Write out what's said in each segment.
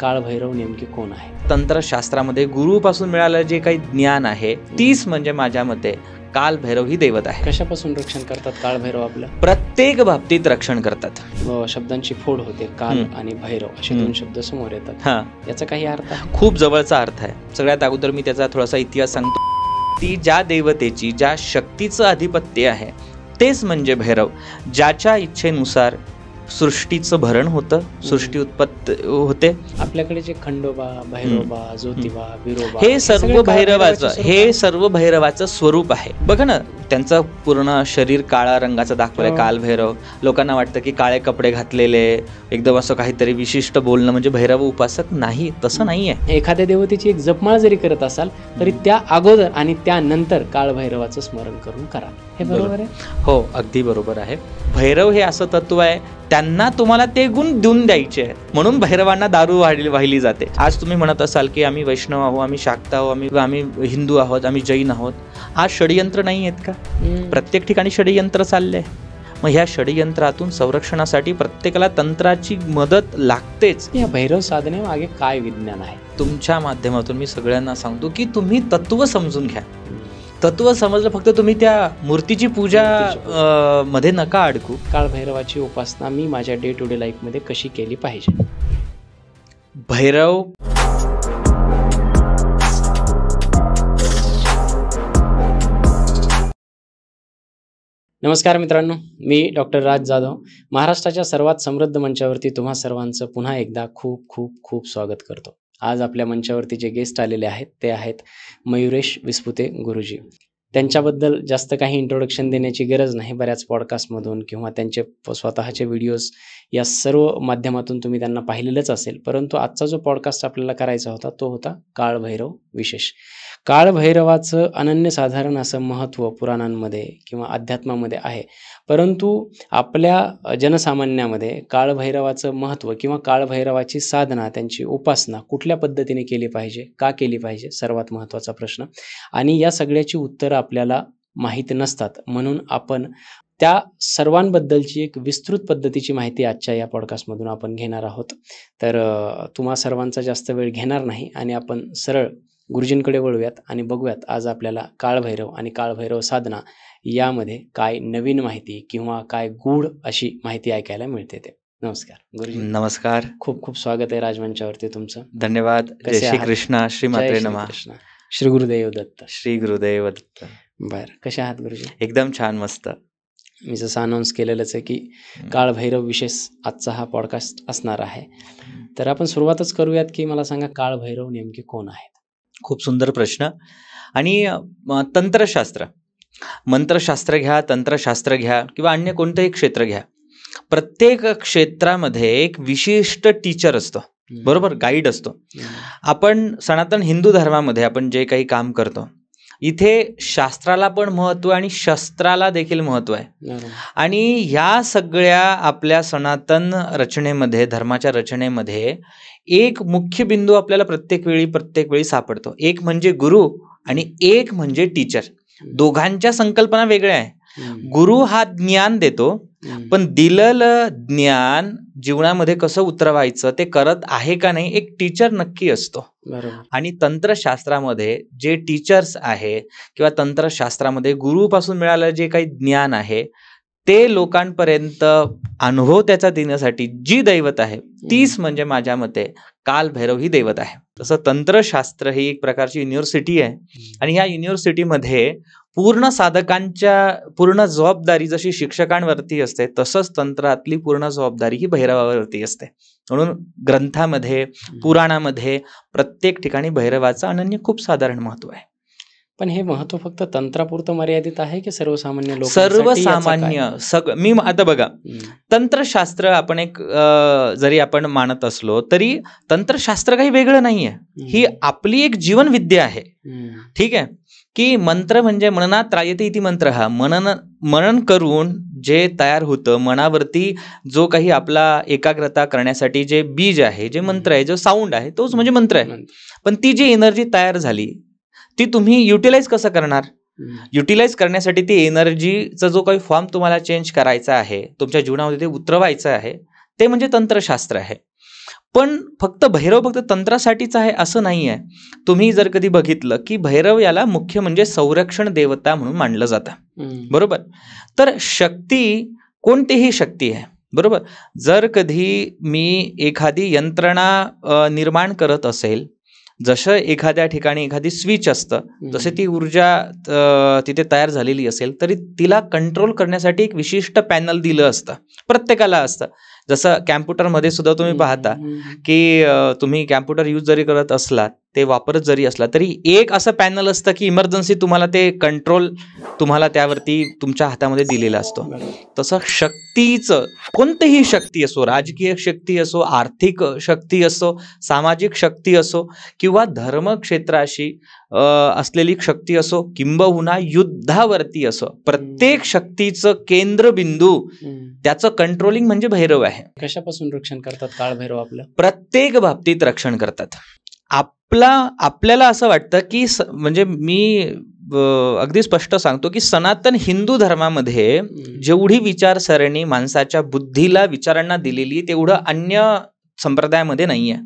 काळभैरव नेमके कोण आहे? तंत्रशास्त्रामध्ये गुरुपासून मिळालेलं जे काही ज्ञान आहे तीच म्हणजे माझ्या मते कालभैरव ही दैवत आहे. कशापासून रक्षण करतात काळभैरव आपलं? प्रत्येक बाबतीत रक्षण करतात. शब्दांची फोड होते, काल आणि भैरव असे दोन शब्द समोर येतात. याचा काही अर्थ आहे? खूप जवळचा अर्थ आहे. सगळ्यात अगोदर मी त्याचा थोडासा इतिहास सांगतो. ती ज्या देवतेची, ज्या शक्तीचं अधिपत्य आहे तेच म्हणजे भैरव, ज्याच्या इच्छेनुसार सृष्टीचं भरण होतं, सृष्टी उत्पत्ती होते. आपल्याकडे जे खंडोबा, भैरोबा, ज्योतिबा, विरोबा हे सर्व भैरवाचं स्वरूप आहे. बघा ना, त्यांचं पूर्ण शरीर काळा रंगाचं दाखवलंय कालभैरव. लोकांना वाटतं की काळे कपडे घातलेले, एकदम असं काहीतरी विशिष्ट बोलणं म्हणजे भैरव उपासक. नाही, तसं नाहीये. एखाद्या देवतेची एक जपमाळ जरी करत असाल तरी त्या अगोदर आणि त्यानंतर काळभैरवाचं स्मरण करून करा. हे बरोबर आहे? हो, अगदी बरोबर आहे. भैरव हे असं तत्व आहे, त्यांना तुम्हाला ते गुण देऊन द्यायचे आहेत, म्हणून भैरवांना दारू वाहिली जाते. आज तुम्ही म्हणत असाल की आम्ही वैष्णव आहोत, आम्ही शाक्त आहोत, आम्ही हिंदू आहोत, आम्ही जैन आहोत. आज षडयंत्र नाही आहेत का? प्रत्येक ठिकाणी षडयंत्र चाललंय. मग ह्या षडयंत्रातून संरक्षणासाठी प्रत्येकाला तंत्राची मदत लागतेच. या भैरव साधनेमागे काय विज्ञान आहे? तुमच्या माध्यमातून मी सगळ्यांना सांगतो की तुम्ही तत्व समजून घ्या. तत्व समजलं, फक्त तुम्ही त्या मूर्तीची पूजा मध्ये नका अडकू. काळभैरवाची उपासना मी माझ्या डे टू डे लाईफ मध्ये कशी केली पाहिजे? भैरव नमस्कार मित्रांनो, मी डॉक्टर राज जाधव महाराष्ट्राच्या सर्वात समृद्ध मंचावरती तुम्हा सर्वांचं पुन्हा एकदा खूप खूप खूप स्वागत करतो. आज आपल्या मंचावरती जे गेस्ट आलेले आहेत ते आहेत मयुरेश विस्पुते गुरुजी. त्यांच्याबद्दल जास्त काही इंट्रोडक्शन देण्याची गरज नाही. बऱ्याच पॉडकास्टमधून किंवा त्यांचे स्वतःचे व्हिडिओज या सर्व माध्यमातून तुम्ही त्यांना पाहिलेलंच असेल. परंतु आजचा जो पॉडकास्ट आपल्याला करायचा होता तो होता काळभैरव विशेष. काळभैरवाचं अनन्यसाधारण असं महत्त्व पुराणांमध्ये किंवा अध्यात्मामध्ये आहे. परंतु आपल्या जनसामान्यामध्ये काळभैरवाचं महत्त्व किंवा काळभैरवाची साधना, त्यांची उपासना कुठल्या पद्धतीने केली पाहिजे, का केली पाहिजे, सर्वात महत्त्वाचा प्रश्न. आणि या सगळ्याची उत्तरं आपल्याला माहीत नसतात, म्हणून आपण त्या सर्वांबद्दलची एक विस्तृत पद्धतीची माहिती आजच्या या पॉडकास्टमधून आपण घेणार आहोत. तर तुम्हा सर्वांचा जास्त वेळ घेणार नाही आणि आपण सरळ गुरुजींकडे वळूयात आणि बघूयात आज आपल्याला काळभैरव आणि काळभैरव साधना यामध्ये काय नवीन माहिती किंवा काय गूढ अशी माहिती ऐकायला मिळते ते. नमस्कार गुरुजी. नमस्कार. खूप खूप स्वागत आहे राजमंचावरती तुमचं. धन्यवाद. जय श्री कृष्ण. श्री मात्रे नमः. श्री गुरुदेव दत्त. श्री गुरुदेव दत्त. बरं, कसे आहात गुरुजी? एकदम छान, मस्त. मी जसं अनाऊन्स केलेलंच आहे की काळभैरव विशेष आजचा हा पॉडकास्ट असणार आहे. तर आपण सुरुवातच करूयात की मला सांगा, काळभैरव नेमके कोण आहेत? खूप सुंदर प्रश्न. आणि तंत्रशास्त्र, मंत्रशास्त्र घ्या, तंत्रशास्त्र घ्या किंवा अन्य कोणतंही क्षेत्र घ्या, प्रत्येक क्षेत्रामध्ये एक विशिष्ट टीचर असतो, बरोबर, गाईड असतो. आपण सनातन हिंदू धर्मामध्ये आपण जे काही काम करतो, इथे शास्त्राला पण महत्त्व आणि शस्त्राला देखील महत्त्व आहे. आणि ह्या सगळ्या आपल्या सनातन रचनेमध्ये, धर्माच्या रचनेमध्ये एक मुख्य बिंदू आपल्याला प्रत्येक वेळी सापडतो. एक म्हणजे गुरु आणि एक म्हणजे टीचर. दोघांच्या संकल्पना वेगळ्या आहे. गुरु हा ज्ञान देतो, पण दिलेलं ज्ञान जीवनामध्ये कसं उतरवायचं ते करत आहे का नाही, एक टीचर नक्की असतो. आणि तंत्रशास्त्रामध्ये जे टीचर्स आहे किंवा तंत्रशास्त्रामध्ये गुरुपासून मिळालेलं जे काही ज्ञान आहे ते लोकांपर्यंत अनुभव त्याचा देण्यासाठी जी दैवत आहे तीच म्हणजे माझ्या मते कालभैरव ही दैवत आहे. तसं तंत्रशास्त्र ही एक प्रकारची युनिव्हर्सिटी आहे आणि ह्या युनिव्हर्सिटीमध्ये पूर्ण साधकांच्या पूर्ण जबाबदारी जशी शिक्षकांवरती असते, तसंच तंत्रातली पूर्ण जबाबदारी ही भैरवावरती असते. म्हणून ग्रंथामध्ये, पुराणामध्ये प्रत्येक ठिकाणी भैरवाचं अनन्य खूप साधारण महत्व आहे. पण हे महत्व फक्त तंत्रापुरतं मर्यादित आहे की सर्वसामान्य लोक? सर्वसामान्य सगळं. मी आता बघा, तंत्रशास्त्र आपण एक जरी आपण मानत असलो तरी तंत्रशास्त्र काही वेगळं नाहीये. ही आपली एक जीवन विद्या आहे. ठीक आहे, की मंत्र म्हणजे मननात त्रायते इति मंत्र. हा मनन करून जे तयार होतं, मनावरती जो काही आपला एकाग्रता करण्यासाठी जे बीज आहे, जे मंत्र आहे, जो साऊंड आहे, तोच म्हणजे मंत्र आहे. पण ती जी एनर्जी तयार झाली ती तुम्ही युटिलाइज कसं करणार? युटिलाइज करण्यासाठी ती एनर्जीचा जो काही फॉर्म तुम्हाला चेंज करायचा आहे, तुमच्या जीवनामध्ये ते उतरवायचं आहे, ते म्हणजे तंत्रशास्त्र आहे. पण फक्त भैरव फक्त तंत्रासाठीच आहे असं नाही आहे. तुम्ही जर कधी बघितलं की भैरव याला मुख्य म्हणजे संरक्षण देवता म्हणून मानलं जातं, बरोबर. तर शक्ती कोणतीही शक्ती आहे, बरोबर. जर कधी मी एखादी यंत्रणा निर्माण करत असेल, जसं एखाद्या ठिकाणी एखादी स्विच असतं, जसे ती ऊर्जा तिथे तयार झालेली असेल तरी तिला कंट्रोल करण्यासाठी एक विशिष्ट पॅनल दिलं असतं, प्रत्येकाला असतं. जसं कॅम्प्युटरमध्ये सुद्धा तुम्ही पाहता की तुम्ही कॅम्प्युटर यूज जरी करत असलात, ते वापरत जरी असला तरी एक असं पॅनल असतं की इमर्जन्सी तुम्हाला ते कंट्रोल तुम्हाला त्यावरती तुमच्या हातामध्ये दिलेला असतो. तसं शक्तीचं कोणतीही शक्ती असो, राजकीय शक्ती असो, आर्थिक शक्ती असो, सामाजिक शक्ती असो किंवा धर्म क्षेत्राशी असलेली शक्ती असो, किंबहुना युद्धावरती असो, प्रत्येक शक्तीचं केंद्रबिंदू त्याचं कंट्रोलिंग म्हणजे भैरव आहे. कशापासून रक्षण करतात काळभैरव आपलं? प्रत्येक बाबतीत रक्षण करतात. आपल्याला असं वाटतं की म्हणजे मी अगदी स्पष्ट सांगतो की सनातन हिंदू धर्मामध्ये जेवढी विचारसरणी माणसाच्या बुद्धीला विचारांना दिलेली तेवढं अन्य संप्रदायामध्ये नाही आहे.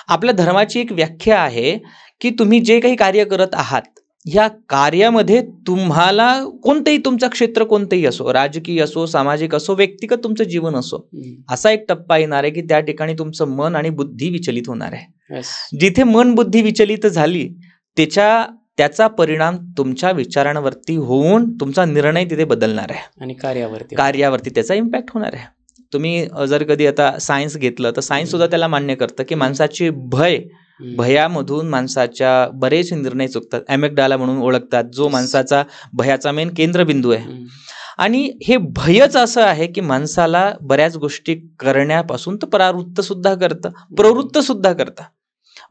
आपल्या धर्माची एक व्याख्या आहे की तुम्ही जे काही कार्य करत आहात ह्या कार्यामध्ये तुम्हाला कोणतेही तुमचं क्षेत्र कोणतेही असो, राजकीय असो, सामाजिक असो, व्यक्तिगत तुमचं जीवन असो, असा एक टप्पा येणार आहे की त्या ठिकाणी तुमचं मन आणि बुद्धी विचलित होणार आहे. जिथे मन बुद्धी विचलित झाली त्याचा परिणाम तुमच्या विचारांवरती होऊन तुमचा निर्णय तिथे बदलणार आहे आणि कार्यावरती त्याचा इम्पॅक्ट होणार आहे. तुम्ही जर कधी आता सायन्स घेतलं तर सायन्स सुद्धा त्याला मान्य करतं की माणसाची भयामधून माणसाच्या बरेच निर्णय चुकतात. ॲमिग्डाला म्हणून ओळखतात, जो माणसाचा भयाचा मेन केंद्रबिंदू आहे. आणि हे भयच असं आहे की माणसाला बऱ्याच गोष्टी करण्यापासून तर प्रवृत्त सुद्धा करतं.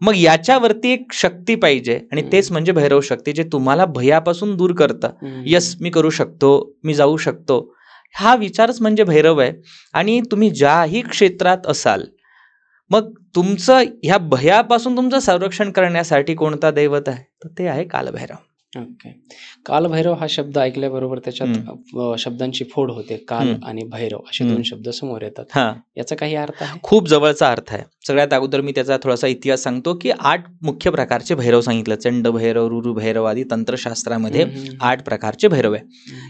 मग याच्यावरती एक शक्ती पाहिजे आणि तेच म्हणजे भैरव शक्ती, जे तुम्हाला भयापासून दूर करतं. यस, मी करू शकतो, मी जाऊ शकतो, हा विचारच म्हणजे भैरव आहे. आणि तुम्ही ज्याही क्षेत्रात असाल, मग तुमचं ह्या भयापासून तुमचं संरक्षण करण्यासाठी कोणता दैवत आहे तर ते आहे कालभैरव. ओके. कालभैरव हा शब्द ऐकल्याबरोबर त्याच्यात शब्दांची फोड होते. काल आणि भैरव असे दोन शब्द समोर येतात. याचा काही अर्थ आहे? खूप जवळचा अर्थ आहे. सगळ्यात अगोदर मी त्याचा थोडासा इतिहास सांगतो की 8 मुख्य प्रकारचे भैरव सांगितलं. चंड भैरव, रुरु भैरव आदी तंत्रशास्त्रामध्ये 8 प्रकारचे भैरव आहे.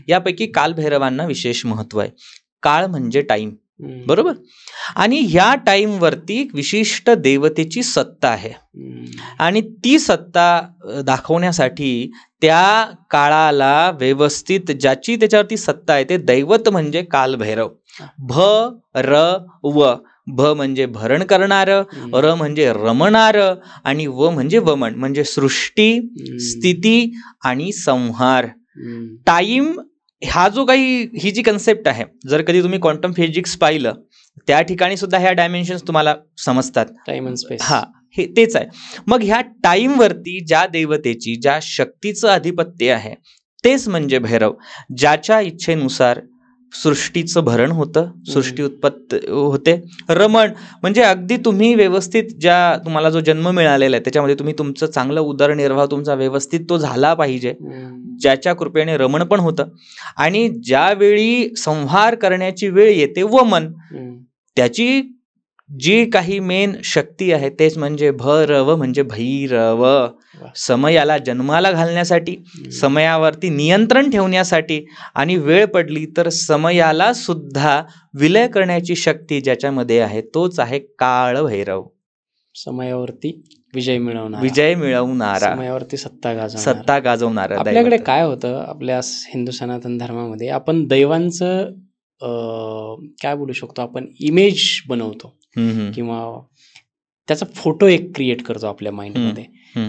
यापैकी कालभैरवांना विशेष महत्व आहे. काळ म्हणजे टाइम, बरोबर. आणि ह्या टाइम वरती विशिष्ट देवतेची सत्ता आहे आणि ती सत्ता दाखवण्यासाठी त्या काळाला व्यवस्थित ज्याची त्याच्यावरती सत्ता आहे ते दैवत म्हणजे कालभैरव. भ म्हणजे भरण करणार, र म्हणजे रमणार आणि व म्हणजे वमन, म्हणजे सृष्टी, स्थिती आणि संहार. टाइम हा जो काही ही जी कन्सेप्ट आहे, जर कधी तुम्ही क्वांटम फिजिक्स पाहिलं त्या ठिकाणी सुद्धा ह्या डायमेन्शन्स तुम्हाला समजतात. टाइम अँड स्पेस, हे तेच आहे. मग ह्या टाइम वरती ज्या देवतेची, ज्या शक्तीचं अधिपत्य आहे तेच म्हणजे भैरव. ज्याच्या इच्छेनुसार सृष्टीचं भरण होतं, सृष्टी उत्पत्ती होते. रमण म्हणजे अगदी तुम्ही व्यवस्थित तुम्हाला जो जन्म मिळालेला आहे त्याच्यामध्ये तुम्ही तुमचं चांगलं उदरनिर्वाह तुमचा व्यवस्थित तो झाला पाहिजे, ज्याच्या कृपेने रमण पण होतं. आणि ज्यावेळी संहार करण्याची वेळ येते वमन, त्याची जी काही मेन शक्ती आहे तेच म्हणजे भैरव म्हणजे भैरव. समयाला जन्माला घालण्यासाठी, समयावरती नियंत्रण ठेवण्यासाठी आणि वेळ पडली तर समयाला सुद्धा विलय करण्याची शक्ती ज्याच्यामध्ये आहे तोच आहे काळभैरव. समयावरती विजय मिळवणारा, समयावरती सत्ता गाजवणारा. आपल्याकडे काय होतं, आपल्या हिंदू सनातन धर्मामध्ये आपण दैवांचं काय बोलू शकतो, आपण इमेज बनवतो किंवा त्याचा फोटो एक क्रिएट करतो आपल्या माइंडमध्ये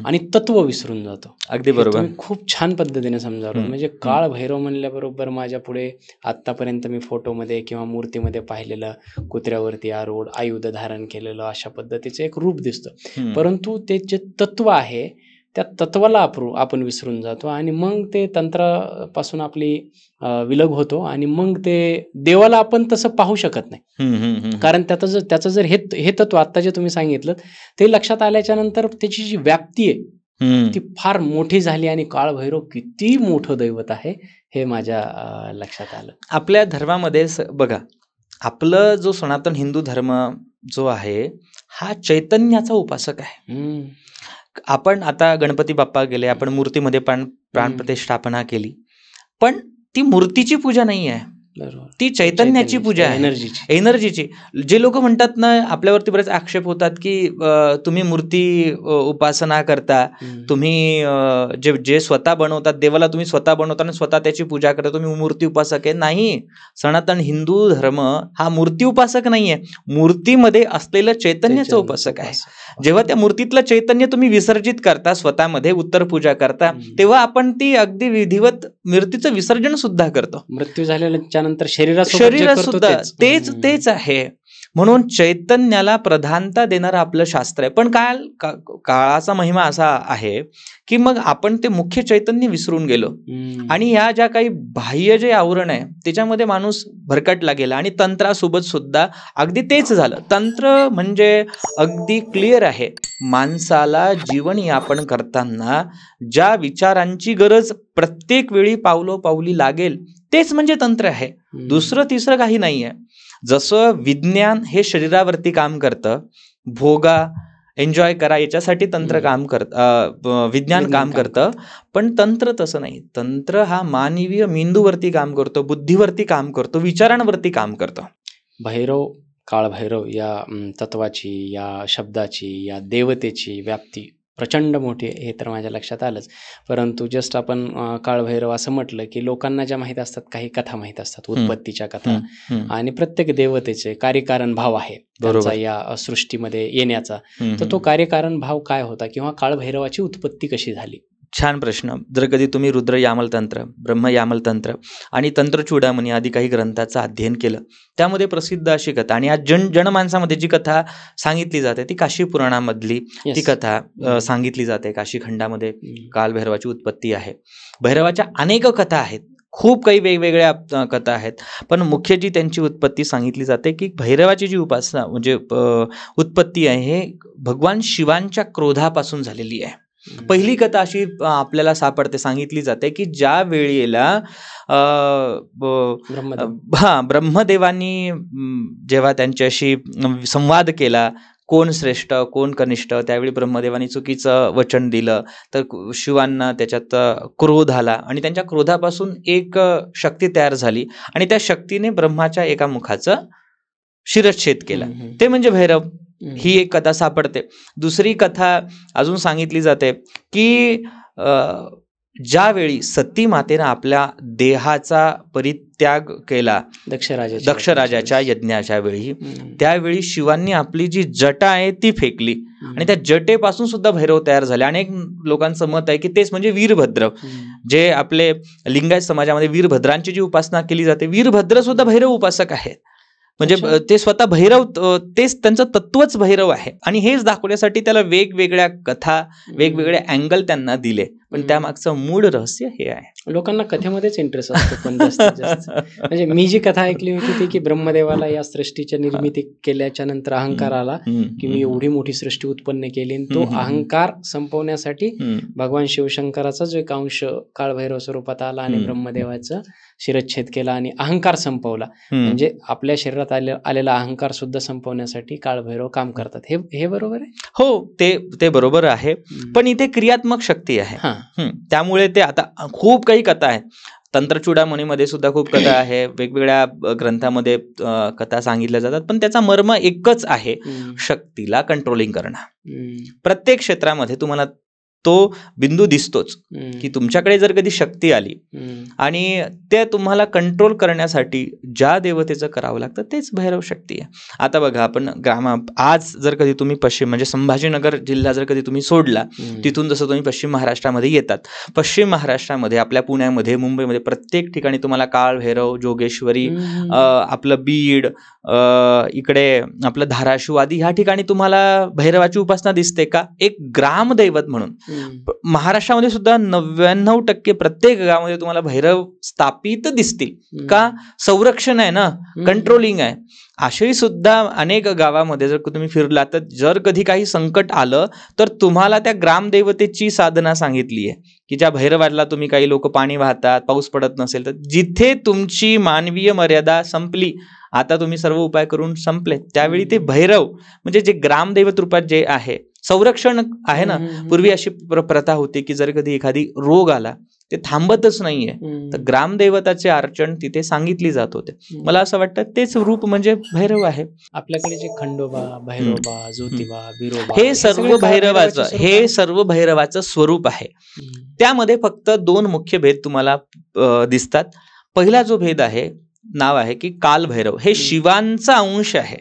आणि तत्व विसरून जातो. अगदी बरोबर, खूप छान पद्धतीने समजावलं. म्हणजे काळ भैरव म्हणल्याबरोबर माझ्या पुढे आतापर्यंत मी फोटोमध्ये किंवा मूर्तीमध्ये पाहिलेलं कुत्र्यावरती आरूढ, आयुध धारण केलेलं अशा पद्धतीचं एक रूप दिसतं. परंतु ते जे तत्व आहे त्या तत्वाला आपण विसरून जातो आणि मग ते तंत्रापासून आपली विलग होतो आणि मग ते देवाला आपण तसं पाहू शकत नाही. कारण त्याचं जर हे तत्व आता जे तुम्ही सांगितलं ते लक्षात आल्याच्या नंतर त्याची जी व्याप्ती आहे ती फार मोठी झाली आणि काळभैरव किती मोठं दैवत आहे हे माझ्या लक्षात आलं. आपल्या धर्मामध्ये बघा, आपलं जो सनातन हिंदू धर्म जो आहे हा चैतन्याचा उपासक आहे. हम्म. आपण आता गणपती बाप्पा गेले, आपण मूर्तीमध्ये प्राणप्रतिष्ठापना केली, पण ती मूर्तीची पूजा नाही आहे, बरोबर. ती चैतन्याची पूजा आहे, एनर्जीची. जे लोक म्हणतात ना, आपल्यावरती बरेच आक्षेप होतात की तुम्ही मूर्ती उपासना करता, तुम्ही जे स्वतः बनवतात देवाला, तुम्ही स्वतः बनवता आणि स्वतः त्याची पूजा करता, तुम्ही मूर्ती उपासक आहे. नाही, सनातन हिंदू धर्म हा मूर्ती उपासक नाहीये, मूर्तीमध्ये असलेलं चैतन्याचं उपासक आहे. जेव्हा त्या मूर्तीतलं चैतन्य तुम्ही विसर्जित करता, स्वतःमध्ये उत्तर पूजा करता, तेव्हा आपण ती अगदी विधिवत मूर्तीचं विसर्जन सुद्धा करतो. मृत्यू झाल्याच्या नंतर शरीर सुद्धा तेच आहे. म्हणून चैतन्याला प्रधानता देणारं आपलं शास्त्र आहे. पण काळाचा महिमा असा आहे की मग आपण ते मुख्य चैतन्य विसरून गेलो आणि या ज्या काही बाह्य जे आवरण आहे त्याच्यामध्ये माणूस भरकटला गेला. आणि तंत्रासोबत सुद्धा अगदी तेच झालं. तंत्र म्हणजे अगदी क्लिअर आहे, माणसाला जीवन यापन करताना ज्या विचारांची गरज प्रत्येक वेळी पावलोपावली लागेल तेच म्हणजे तंत्र आहे, दुसरं तिसरं काही नाही आहे. जसं विज्ञान हे शरीरावरती काम करतं, भोगा एन्जॉय करा याच्यासाठी तंत्र काम करतं, विज्ञान काम करतं, पण तंत्र तसं नाही. तंत्र हा मानवीय मेंदूवरती काम करतो, बुद्धीवरती काम करतो, विचारांवरती काम करतो. भैरव, काळभैरव या तत्वाची, या शब्दाची, या देवतेची व्याप्ती प्रचंड मोठी आहे हे तर माझ्या लक्षात आलंच. परंतु जस्ट आपण काळभैरव असं म्हटलं की लोकांना ज्या माहीत असतात, काही कथा माहीत असतात, उत्पत्तीच्या कथा, आणि प्रत्येक देवतेचे कार्यकारण भाव आहे त्यांचा या सृष्टीमध्ये येण्याचा. तर तो कार्यकारण भाव काय होता किंवा काळभैरवाची उत्पत्ती कशी झाली? छान प्रश्न. जर कधी तुम्ही रुद्र यामल तंत्र, ब्रह्म यामल तंत्र आणि तंत्रचूडामणी आदी काही ग्रंथाचं अध्ययन केलं, त्यामध्ये प्रसिद्ध अशी कथा, आणि आज जनमानसामध्ये जी कथा सांगितली जाते ती काशी पुराणामधली ती कथा सांगितली जाते. काशी खंडामध्ये कालभैरवाची उत्पत्ती आहे. भैरवाच्या अनेक कथा आहेत, खूप काही वेगवेगळ्या कथा आहेत, पण मुख्य जी त्यांची उत्पत्ती सांगितली जाते की भैरवाची जी उपासना म्हणजे उत्पत्ती आहे हे भगवान शिवांच्या क्रोधापासून झालेली आहे. पहिली कथा अशी आपल्याला सापडते, सांगितली जाते की ज्या वेळेला ब्रह्मदेवांनी जेव्हा त्यांच्याशी संवाद केला, कोण श्रेष्ठ कोण कनिष्ठ, त्यावेळी ब्रह्मदेवानी चुकीचं वचन दिलं, तर शिवांना त्याच्यात क्रोध आला आणि त्यांच्या क्रोधापासून एक शक्ती तयार झाली आणि त्या शक्तीने ब्रह्माच्या एका मुखाचं शिरच्छेद केला, ते म्हणजे भैरव. ही एक कथा सापडते. दुसरी कथा अजून सांगितली जाते की ज्यावेळी सती मातेनं आपल्या देहाचा परित्याग केला दक्ष राजाच्या यज्ञाच्या वेळी, त्यावेळी शिवांनी आपली जी जटा आहे ती फेकली आणि त्या जटेपासून सुद्धा भैरव तयार झाले. अनेक लोकांचं मत आहे की तेच म्हणजे वीरभद्र, जे आपले लिंगायत समाजामध्ये वीरभद्रांची जी उपासना केली जाते, वीरभद्र सुद्धा भैरव उपासक आहेत. म्हणजे ते स्वतः भैरव, तेच त्यांचं तत्वच भैरव आहे. आणि हेच दाखवण्यासाठी त्याला वेगवेगळ्या कथा, वेगवेगळे अँगल त्यांना दिले, पण त्यामागचं मूळ रहस्य हे आहे. लोकांना कथेमध्येच इंटरेस्ट असतो पण जास्त. म्हणजे मी जी कथा ऐकली होती ती की ब्रह्मदेवाला या सृष्टीच्या निर्मिती केल्याच्या नंतर अहंकार आला की मी एवढी मोठी सृष्टी उत्पन्न केली, आणि तो अहंकार संपवण्यासाठी भगवान शिवशंकराचाच एक अंश काळभैरव स्वरूपात आला आणि ब्रह्मदेवाचं शिरच्छेद केला आणि अहंकार संपवला. म्हणजे आपल्या शरीरात आलेला अहंकार सुद्धा संपवण्यासाठी काळभैरव काम करतात. हे बरोबर आहे? हो, ते बरोबर आहे, पण इथे क्रियात्मक शक्ती आहे. त्यामुळे ते आता खूप काही कथा आहेत. तंत्रचूडामणीमध्ये सुद्धा खूप कथा आहे, वेगवेगळ्या ग्रंथामध्ये कथा सांगितल्या जातात, पण त्याचा मर्म एकच आहे, शक्तीला कंट्रोलिंग करणं. प्रत्येक क्षेत्रामध्ये तुम्हाला तो बिंदू दिसतोच की तुमच्याकडे जर कधी शक्ती आली आणि ते तुम्हाला कंट्रोल करण्यासाठी ज्या देवतेचं करावं लागतं तेच भैरव शक्ती आहे. आता बघा, आपण आज जर कधी तुम्ही पश्चिम म्हणजे संभाजीनगर जिल्हा जर कधी तुम्ही सोडला, तिथून जसं तुम्ही पश्चिम महाराष्ट्रामध्ये येतात, पश्चिम महाराष्ट्रामध्ये आपल्या पुण्यामध्ये, मुंबईमध्ये प्रत्येक ठिकाणी तुम्हाला काळभैरव, जोगेश्वरी, आपलं बीड, इकडे आपलं धाराशिव आदी ह्या ठिकाणी तुम्हाला भैरवाची उपासना दिसते का? एक ग्रामदैवत म्हणून. महाराष्ट्रामध्ये सुद्धा 99% प्रत्येक गावामध्ये तुम्हाला भैरव स्थापित दिसतील का? संरक्षण आहे ना, कंट्रोलिंग आहे. असेही सुद्धा अनेक गावामध्ये जर तुम्ही फिरला तर जर कधी काही संकट आलं तर तुम्हाला त्या ग्रामदेवतेची साधना सांगितली आहे की ज्या भैरवाला तुम्ही, काही लोक पाणी वाहतात, पाऊस पडत नसेल तर जिथे तुमची मानवीय मर्यादा संपली आता तुम्ही सर्व उपाय करून संपले, त्यावेळी ते भैरव म्हणजे जे ग्रामदैवत रूपात जे आहे, संरक्षण आहे ना. पूर्वी अशी प्रथा होती की जर कधी एखादी रोग आला, ते थांबतच नाहीये, तर ग्रामदैवताचे अर्चन तिथे सांगितली जात होते. मला असं वाटतं तेच रूप म्हणजे भैरव आहे. आपल्याकडे जे खंडोबा, भैरोबा, ज्योतिबा, बिरोबा हे सर्व भैरवाचं स्वरूप आहे. त्यामध्ये फक्त 2 मुख्य भेद तुम्हाला दिसतात. पहिला जो भेद आहे, नाव आहे की कालभैरव. हे शिवांचा अंश आहे,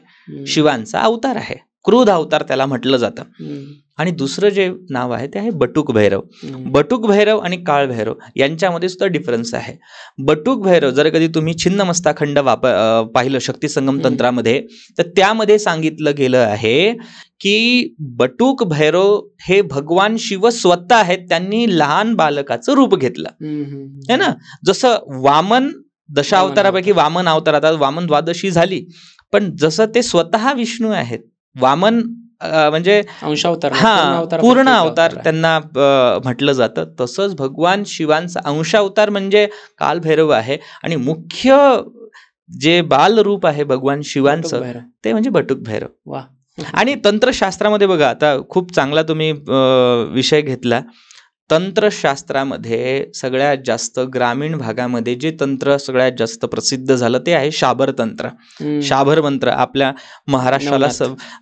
शिवांचा अवतार आहे, क्रोध अवतार त्याला म्हटलं जातं. आणि दुसरं जे नाव आहे ते आहे बटुक भैरव. बटुक भैरव आणि काळ भैरव यांच्यामध्ये सुद्धा डिफरन्स आहे. बटुक भैरव जर कधी तुम्ही छिन्नमस्ताखंड पाहिलं शक्ती संगम तंत्रामध्ये, तर त्यामध्ये सांगितलं गेलं आहे की बटुक भैरव हे भगवान शिव स्वतः आहेत. त्यांनी लहान बालकाचं रूप घेतलं है ना. जसं वामन दशावतारापैकी वामन अवतार, आता वामन द्वादशी झाली, पण जसं ते स्वतः विष्णू आहेत, वामन म्हणजे अंशावतार, पूर्ण अवतार त्यांना म्हटलं जातं. तसंच भगवान शिवांचा अंशावतार म्हणजे कालभैरव आहे. आणि मुख्य जे बाल रूप आहे भगवान शिवांचं ते म्हणजे बटुक भैरव. आणि तंत्रशास्त्रामध्ये बघा, आता खूप चांगला तुम्ही विषय घेतला. तंत्रशास्त्रामध्ये सगळ्यात जास्त ग्रामीण भागामध्ये जे तंत्र सगळ्यात जास्त प्रसिद्ध झालं ते आहे शाबर तंत्र, शाबर मंत्र. आपल्या महाराष्ट्राला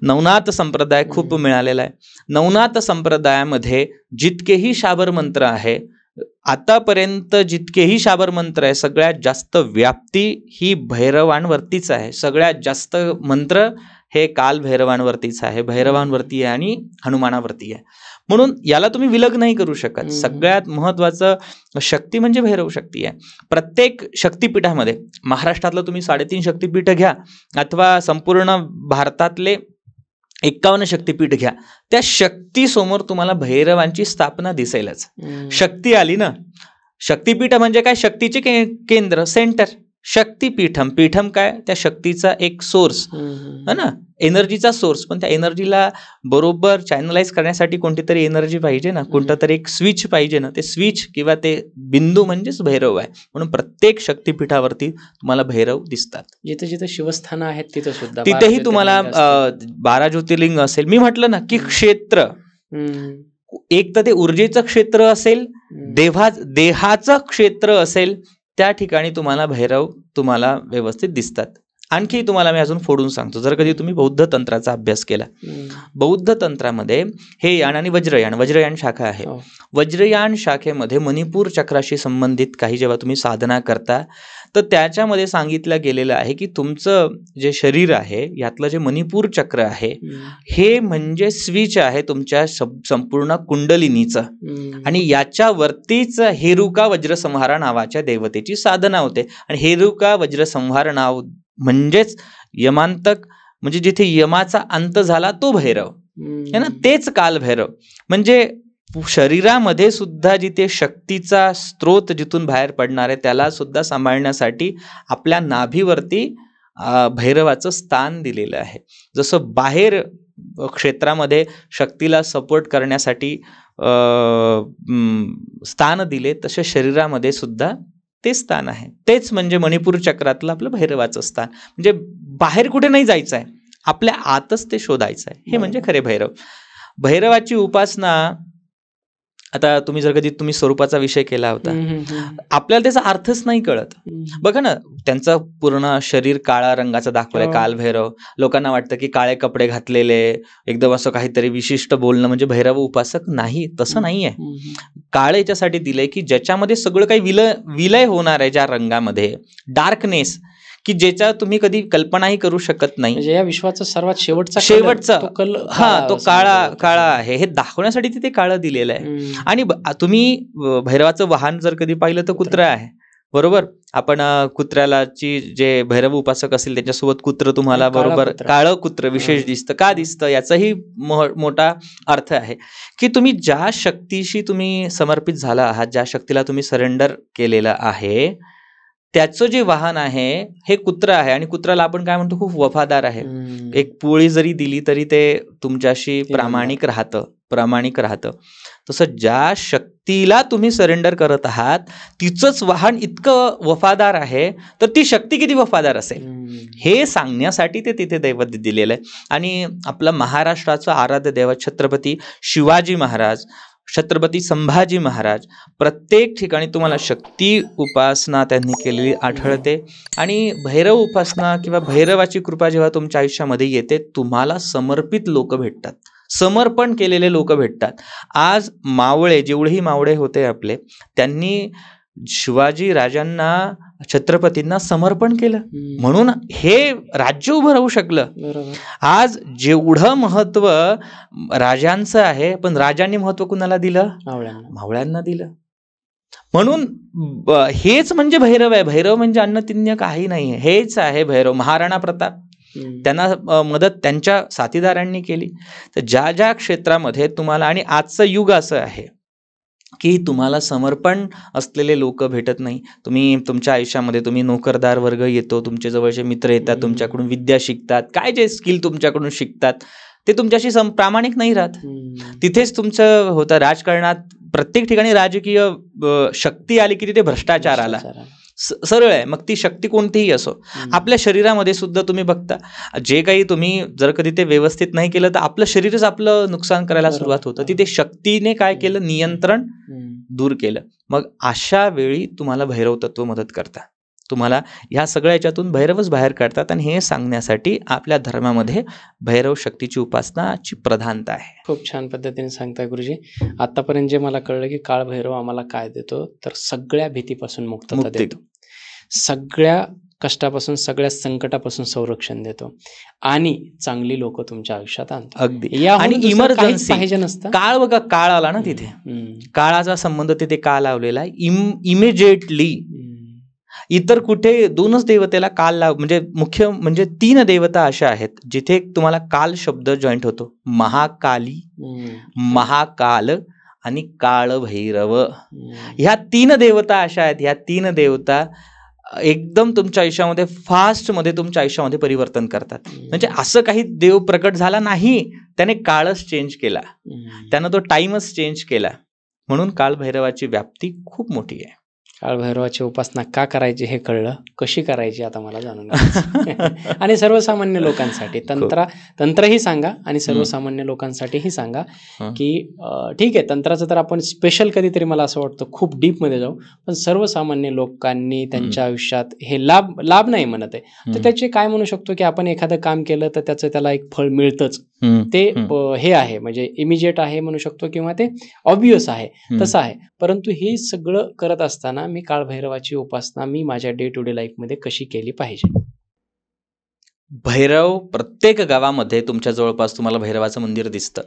नवनाथ संप्रदाय खूप मिळालेला आहे. नवनाथ संप्रदायामध्ये जितकेही शाबर मंत्र आहे, आतापर्यंत जितकेही शाबर मंत्र आहे, सगळ्यात जास्त व्याप्ती ही भैरवांवरतीच आहे. सगळ्यात जास्त मंत्र हे काल भैरवांवरतीच आहे, भैरवांवरती आहे आणि हनुमानावरती आहे. म्हणून याला तुम्ही विलग नाही करू शकत. सगळ्यात महत्वाचं शक्ती म्हणजे भैरव शक्ती आहे. प्रत्येक शक्तिपीठामध्ये, महाराष्ट्रातलं तुम्ही 3.5 शक्तिपीठ घ्या अथवा संपूर्ण भारतातले 51 शक्तिपीठ घ्या, त्या शक्ती समोर तुम्हाला भैरवांची स्थापना दिसेलच. शक्ती आली ना, शक्तिपीठ म्हणजे काय, शक्तीचे केंद्र, सेंटर. शक्तिपीठम, पीठम काय, त्या शक्तीचा एक सोर्स है ना, एनर्जीचा सोर्स. पण त्या एनर्जीला बरोबर चॅनलाइज करण्यासाठी कोणती तरी एनर्जी पाहिजे ना, कोणता तरी एक स्विच पाहिजे ना. ते स्विच किंवा ते बिंदू म्हणजेच भैरव आहे. म्हणून प्रत्येक शक्तिपीठावरती तुम्हाला भैरव दिसतात. जिथे जिथे शिवस्थानं आहेत तिथे सुद्धा, तिथेही तुम्हाला 12 ज्योतिर्लिंग असेल. मी म्हटलं ना की क्षेत्र, एक तर ते ऊर्जेचं क्षेत्र असेल, देहाचं क्षेत्र असेल, त्या ठिकाणी तुम्हाला भैरव तुम्हाला व्यवस्थित दिसतात. आणखी तुम्हाला मी अजून फोडून सांगतो. जर कधी तुम्ही बौद्ध तंत्राचा अभ्यास केला, बौद्ध तंत्रामध्ये हे यान आणि वज्रयान शाखा आहे. वज्रयान शाखेमध्ये मणिपूर चक्राशी संबंधित काही जेव्हा तुम्ही साधना करता, तर त्याच्यामध्ये सांगितलं गेलेलं आहे की तुमचं जे शरीर आहे, यातलं जे मणिपूर चक्र आहे, हे म्हणजे स्विच आहे तुमच्या संपूर्ण कुंडलिनीचं. आणि याच्यावरतीच हेरुका वज्रसंहार नावाच्या देवतेची साधना होते. आणि हेरुका वज्रसंहार नाव म्हणजेच यमांतक, म्हणजे जिथे यमाचा अंत झाला तो भैरव है ना, तेच काल भैरव. म्हणजे शरीरामध्ये सुद्धा जिथे शक्तीचा स्रोत जिथून बाहेर पडणार आहे, त्याला सुद्धा सांभाळण्यासाठी आपल्या नाभीवरती भैरवाचं स्थान दिलेलं आहे. जसं बाहेर क्षेत्रामध्ये शक्तीला सपोर्ट करण्यासाठी स्थान दिले, तसे शरीरामध्ये सुद्धा ते स्थान आहे. तेच म्हणजे मणिपूर चक्रातलं आपलं भैरवाचं स्थान. म्हणजे बाहेर कुठे नाही जायचं आहे, आपल्या आतच ते शोधायचं आहे. हे म्हणजे खरे भैरव. भैरवाची उपासना, आता तुम्ही जर कधी तुम्ही स्वरूपाचा विषय केला होता, आपल्याला त्याचा अर्थच नाही कळत. बघा ना, त्यांचं पूर्ण शरीर काळा रंगाचं दाखवलंय कालभैरव. लोकांना वाटतं की काळे कपडे घातलेले, एकदम असं काहीतरी विशिष्ट बोलणं म्हणजे भैरव उपासक. नाही, तसं नाहीये. काळे याच्यासाठी दिलंय की ज्याच्यामध्ये सगळं काही विलय होणार आहे, ज्या रंगामध्ये डार्कनेस, की ज्याच्या तुम्ही कधी कल्पनाही करू शकत नाही. म्हणजे या विश्वाचा सर्वात शेवटचा तो काळा आहे, हे दाखवण्यासाठी तिथे काळं दिलेलं आहे. आणि तुम्ही भैरवाचं वाहन जर कधी पाहिलं तर कुत्रा आहे, बरोबर. आपण कुत्र्यालाची जे भैरव उपासक असेल त्याच्यासोबत कुत्र तुम्हाला बरोबर काळं कुत्र विशेष दिसतं. का दिसतं याचाही मोठा अर्थ आहे की तुम्ही ज्या शक्तीशी तुम्ही समर्पित झाला आहात, ज्या शक्तीला तुम्ही सरेंडर केलेलं आहे, त्याचं जे वाहन आहे हे कुत्र आहे. आणि कुत्राला आपण काय म्हणतो, खूप वफादार आहे. एक पोळी जरी दिली तरी ते तुमच्याशी प्रामाणिक राहतं. प्रामाणिक राहतं. तसं ज्या शक्तीला तुम्ही सरेंडर करत आहात तिचंच वाहन इतकं वफादार आहे, तर ती शक्ती किती वफादार असेल हे सांगण्यासाठी ते तिथे दैवत दिलेलं आहे. आणि आपलं महाराष्ट्राचं आराध्य दैवत छत्रपती शिवाजी महाराज, छत्रपती संभाजी महाराज, प्रत्येक ठिकाणी तुम्हाला शक्ती उपासना त्यांनी केलेली आढळते. आणि भैरव उपासना किंवा भैरवाची कृपा जेव्हा तुमच्या आयुष्यामध्ये येते, तुम्हाला समर्पित लोक भेटतात, समर्पण केलेले लोक भेटतात. आज मावळे, जेवढेही मावळे होते आपले, त्यांनी शिवाजी राजांना, छत्रपतींना समर्पण केलं म्हणून हे राज्य उभं राहू शकलं. बरोबर. आज जेवढं महत्व राजांचं आहे, पण राजांनी महत्व कुणाला दिलं? मावळ्यांना दिलं. म्हणून हेच म्हणजे भैरव आहे. भैरव म्हणजे अन्नतिन्य काही नाही, हेच आहे भैरव. महाराणा प्रताप, त्यांना मदत त्यांच्या साथीदारांनी केली. तर ज्या ज्या क्षेत्रामध्ये तुम्हाला, आणि आजचं युग असं आहे की तुम्हाला समर्पण असलेले लोक भेटत नाही. तुम्ही तुमच्या आयुष्यामध्ये तुम्ही नोकरदार वर्ग येतो, तुमचे जवळचे मित्र येतात, तुमच्याकडून विद्या शिकतात, काय जे स्किल तुमच्याकडून शिकतात ते तुमच्याशी प्रामाणिक नाही राहत. तिथेच तुमचं होतं. राजकारणात प्रत्येक ठिकाणी राजकीय शक्ती आली की तिथे भ्रष्टाचार आला. सरळ आहे, मग ती शक्ती कोणतीही असो. आपल्या शरीरामध्ये सुद्धा तुम्ही बघता, जे काही तुम्ही जर कधी ते व्यवस्थित नाही केलं तर आपलं शरीरच आपलं नुकसान करायला सुरुवात होतं. तिथे शक्तीने काय केलं? नियंत्रण दूर केलं. मग अशा वेळी तुम्हाला भैरव तत्व मदत करतात, तुम्हाला ह्या सगळ्या याच्यातून भैरवच बाहेर काढतात. आणि हे सांगण्यासाठी आपल्या धर्मामध्ये भैरव शक्तीची उपासनाची प्रधानता आहे. खूप छान पद्धतीने सांगताय गुरुजी. आतापर्यंत जे मला कळलं की काळ भैरव आम्हाला काय देतो, तर सगळ्या भीतीपासून मुक्तता देतो, सगळ्या कष्टापासून, सगळ्या संकटापासून संरक्षण देतो, आणि चांगली लोक तुमच्या आयुष्यात आणतो. अगदी. आणि इमर्जन्सी पाहिजे नसतं. काळ बघा, काळ आला ना तिथे, काळाचा संबंध तिथे का लावलेला आहे? इमिजिएटली. इतर कुठे दोनच देवतेला काल म्हणजे मुख्य म्हणजे 3 देवता अशा आहेत जिथे तुम्हाला काल शब्द जॉईंट होतो. महाकाली, महाकाल आणि काळ भैरव. ह्या 3 देवता अशा आहेत. ह्या 3 देवता एकदम तुमच्या आयुष्यामध्ये फास्ट मध्ये तुमच्या आयुष्यामध्ये परिवर्तन करतात. म्हणजे असं काही देव प्रकट झाला नाही, त्याने काळच चेंज केला, त्यानं तो टाइमच चेंज केला. म्हणून काळ भैरवाची व्याप्ती खूप मोठी आहे. काळभैरवाची उपासना का करायची हे कळलं, कशी करायची आता मला जाणून घ्यायचं. आणि सर्वसामान्य लोकांसाठी तंत्रही सांगा आणि सर्वसामान्य लोकांसाठीही सांगा की ठीक आहे, तंत्राचं तर आपण स्पेशल कधीतरी, मला असं वाटतं, खूप डीप मध्ये जाऊ, पण सर्वसामान्य लोकांनी त्यांच्या आयुष्यात हे लाभ नाही म्हणत आहे, तर त्याचे काय म्हणू शकतो की आपण एखादं काम केलं तर त्याचं त्याला एक फळ मिळतंच, ते हे आहे, म्हणजे इमिजिएट आहे म्हणू शकतो, किंवा ते ऑब्वियस आहे, तसं आहे. परंतु हे सगळं करत असताना मी काळभैरवाची उपासना मी माझ्या डे टू डे लाईफ मध्ये कशी केली पाहिजे? भैरव प्रत्येक गावामध्ये तुमच्या जवळपास तुम्हाला भैरवाचं मंदिर दिसतं.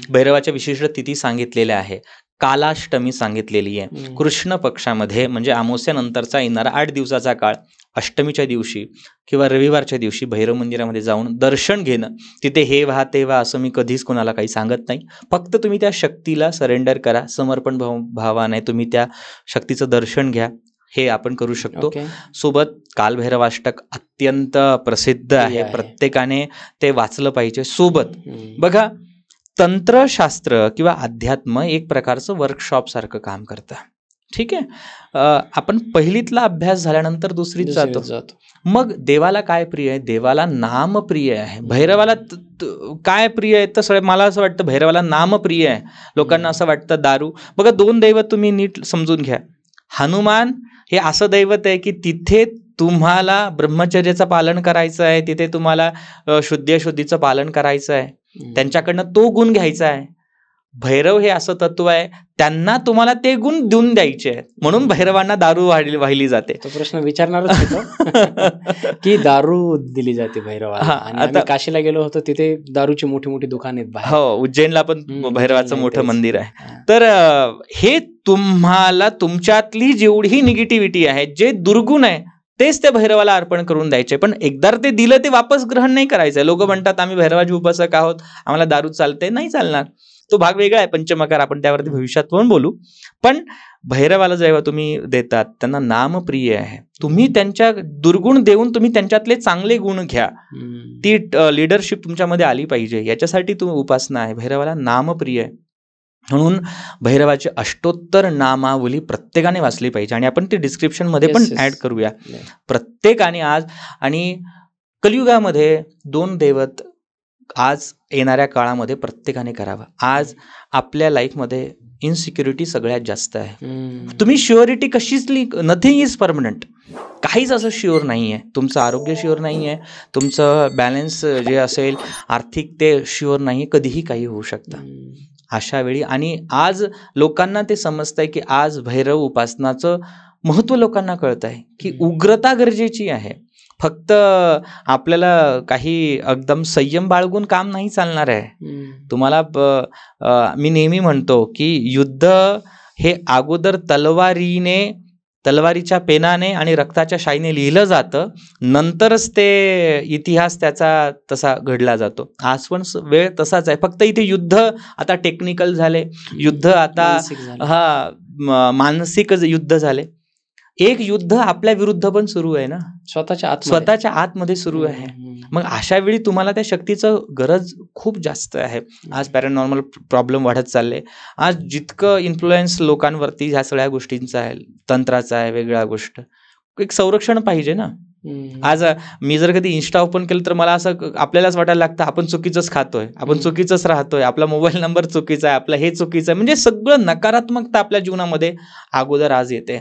भैरवाच्या विशिष्ट तिथी सांगितलेल्या आहे, कालाष्टमी सांगितलेली आहे. कृष्ण पक्षामध्ये म्हणजे अमावस्यानंतरचा येणारा 8 दिवसाचा काळ, अष्टमीच्या दिवशी किंवा रविवारच्या दिवशी भैरव मंदिरामध्ये जाऊन दर्शन घेणं. तिथे हे व्हा ते व्हा असं मी कधीच कोणाला काही सांगत नाही. फक्त तुम्ही त्या शक्तीला सरेंडर करा, समर्पण भावाने तुम्ही त्या शक्तीचं दर्शन घ्या, हे आपण करू शकतो. सोबत कालभैरवाष्टक अत्यंत प्रसिद्ध आहे, प्रत्येकाने ते वाचलं पाहिजे. सोबत बघा, तंत्रशास्त्र किंवा अध्यात्म एक प्रकारचं वर्कशॉप सारखं काम करतं. ठीक आहे, आपण पहिलीतला अभ्यास झाल्यानंतर दुसरीत जातो. मग देवाला काय प्रिय आहे? देवाला नाम प्रिय आहे. भैरवाला काय प्रिय आहे? तर मला असं वाटतं भैरवाला नाम प्रिय आहे. लोकांना असं वाटतं दारू. बघा, 2 दैवत तुम्ही नीट समजून घ्या. हनुमान हे असं दैवत आहे की तिथे तुम्हाला ब्रह्मचर्याचं पालन करायचं आहे, तिथे तुम्हाला शुद्धाशुद्धीचं पालन करायचं आहे, त्यांच्याकडनं तो गुण घ्यायचा आहे. भैरव हे असं तत्व आहे, त्यांना तुम्हाला ते गुण देऊन द्यायचे आहेत, म्हणून भैरवांना दारू वाहिली जाते. तो प्रश्न विचारणारच होतो की दारू दिली जाते भैरवाला. आता काशीला गेलो होतो, तिथे दारूची मोठी मोठी दुकान आहेत. हो, उज्जैनला पण भैरवाचं मोठं मंदिर आहे. तर हे तुम्हाला तुमच्यातली जेवढी निगेटिव्हिटी आहे, जे दुर्गुण आहे, तेच त्या भैरवाला अर्पण करून द्यायचे. पण एकदा ते दिलं ते वापस ग्रहण नाही करायचं. लोक म्हणतात आम्ही भैरवाचे उपासक आहोत, आम्हाला दारू चालते, नाही चालणार. तो भाग वेगळा आहे, पंचमकार, आपण त्यावरती भविष्यात पण बोलू. पण भैरवाला जेव्हा तुम्ही देतात, त्यांना नाम प्रिय आहे, तुम्ही त्यांच्या दुर्गुण देऊन तुम्ही त्यांच्यातले चांगले गुण घ्या. ती लिडरशिप तुमच्यामध्ये आली पाहिजे, याच्यासाठी तुम्ही उपासना आहे. भैरवाला नाम प्रिय आहे. म्हणून भैरवाची अष्टोत्तर नामावली प्रत्येकाने वाचली पाहिजे आणि आपण ती डिस्क्रिप्शनमध्ये पण ॲड करूया प्रत्येकाने आज. आणि कलियुगामध्ये 2 दैवत आज येणाऱ्या काळामध्ये प्रत्येकाने करावं. आज आपल्या लाईफमध्ये इनसिक्युरिटी सगळ्यात जास्त आहे. तुम्ही शुअरिटी कशीच नथिंग इज परमनंट. काहीच असं शुअर नाही आहे. तुमचं आरोग्य शुअर नाही आहे, तुमचं बॅलन्स जे असेल आर्थिक ते शुअर नाही, कधीही काही होऊ शकतं अशा वेळी. आणि आज लोकांना ते समजतंय की आज भैरव उपासनाचं महत्त्व लोकांना कळत आहे की उग्रता गरजेची आहे. फक्त आपल्याला काही एकदम संयम बाळगून काम नाही चालणार आहे. तुम्हाला मी नेहमी म्हणतो की युद्ध हे अगोदर तलवारीच्या पेनाने आणि रक्ताच्या शाईने लिहिलं जातं, नंतरच ते इतिहास त्याचा तसा घडला जातो. आज पण वेळ तसाच आहे. फक्त इथे युद्ध आता टेक्निकल झाले, युद्ध आता मानसिक युद्ध झाले. एक युद्ध आपल्या विरुद्ध पण सुरू आहे ना, स्वतःच्या आतमध्ये सुरू आहे. मग अशा वेळी तुम्हाला त्या शक्तीचं गरज खूप जास्त आहे. आज पॅरानॉर्मल प्रॉब्लेम वाढत चालले. आज जितकं इन्फ्लुएन्स लोकांवरती ह्या सगळ्या गोष्टींचा आहे, तंत्राचा आहे, वेगळ्या गोष्ट, एक संरक्षण पाहिजे ना. आज मी जर कधी इन्स्टा ओपन केलं तर मला असं आपल्यालाच वाटायला लागतं आपण चुकीचंच खातोय, आपण चुकीचंच राहतोय, आपला मोबाईल नंबर चुकीचा आहे, आपलं हे चुकीचं आहे. म्हणजे सगळं नकारात्मकता आपल्या जीवनामध्ये अगोदर आज येते.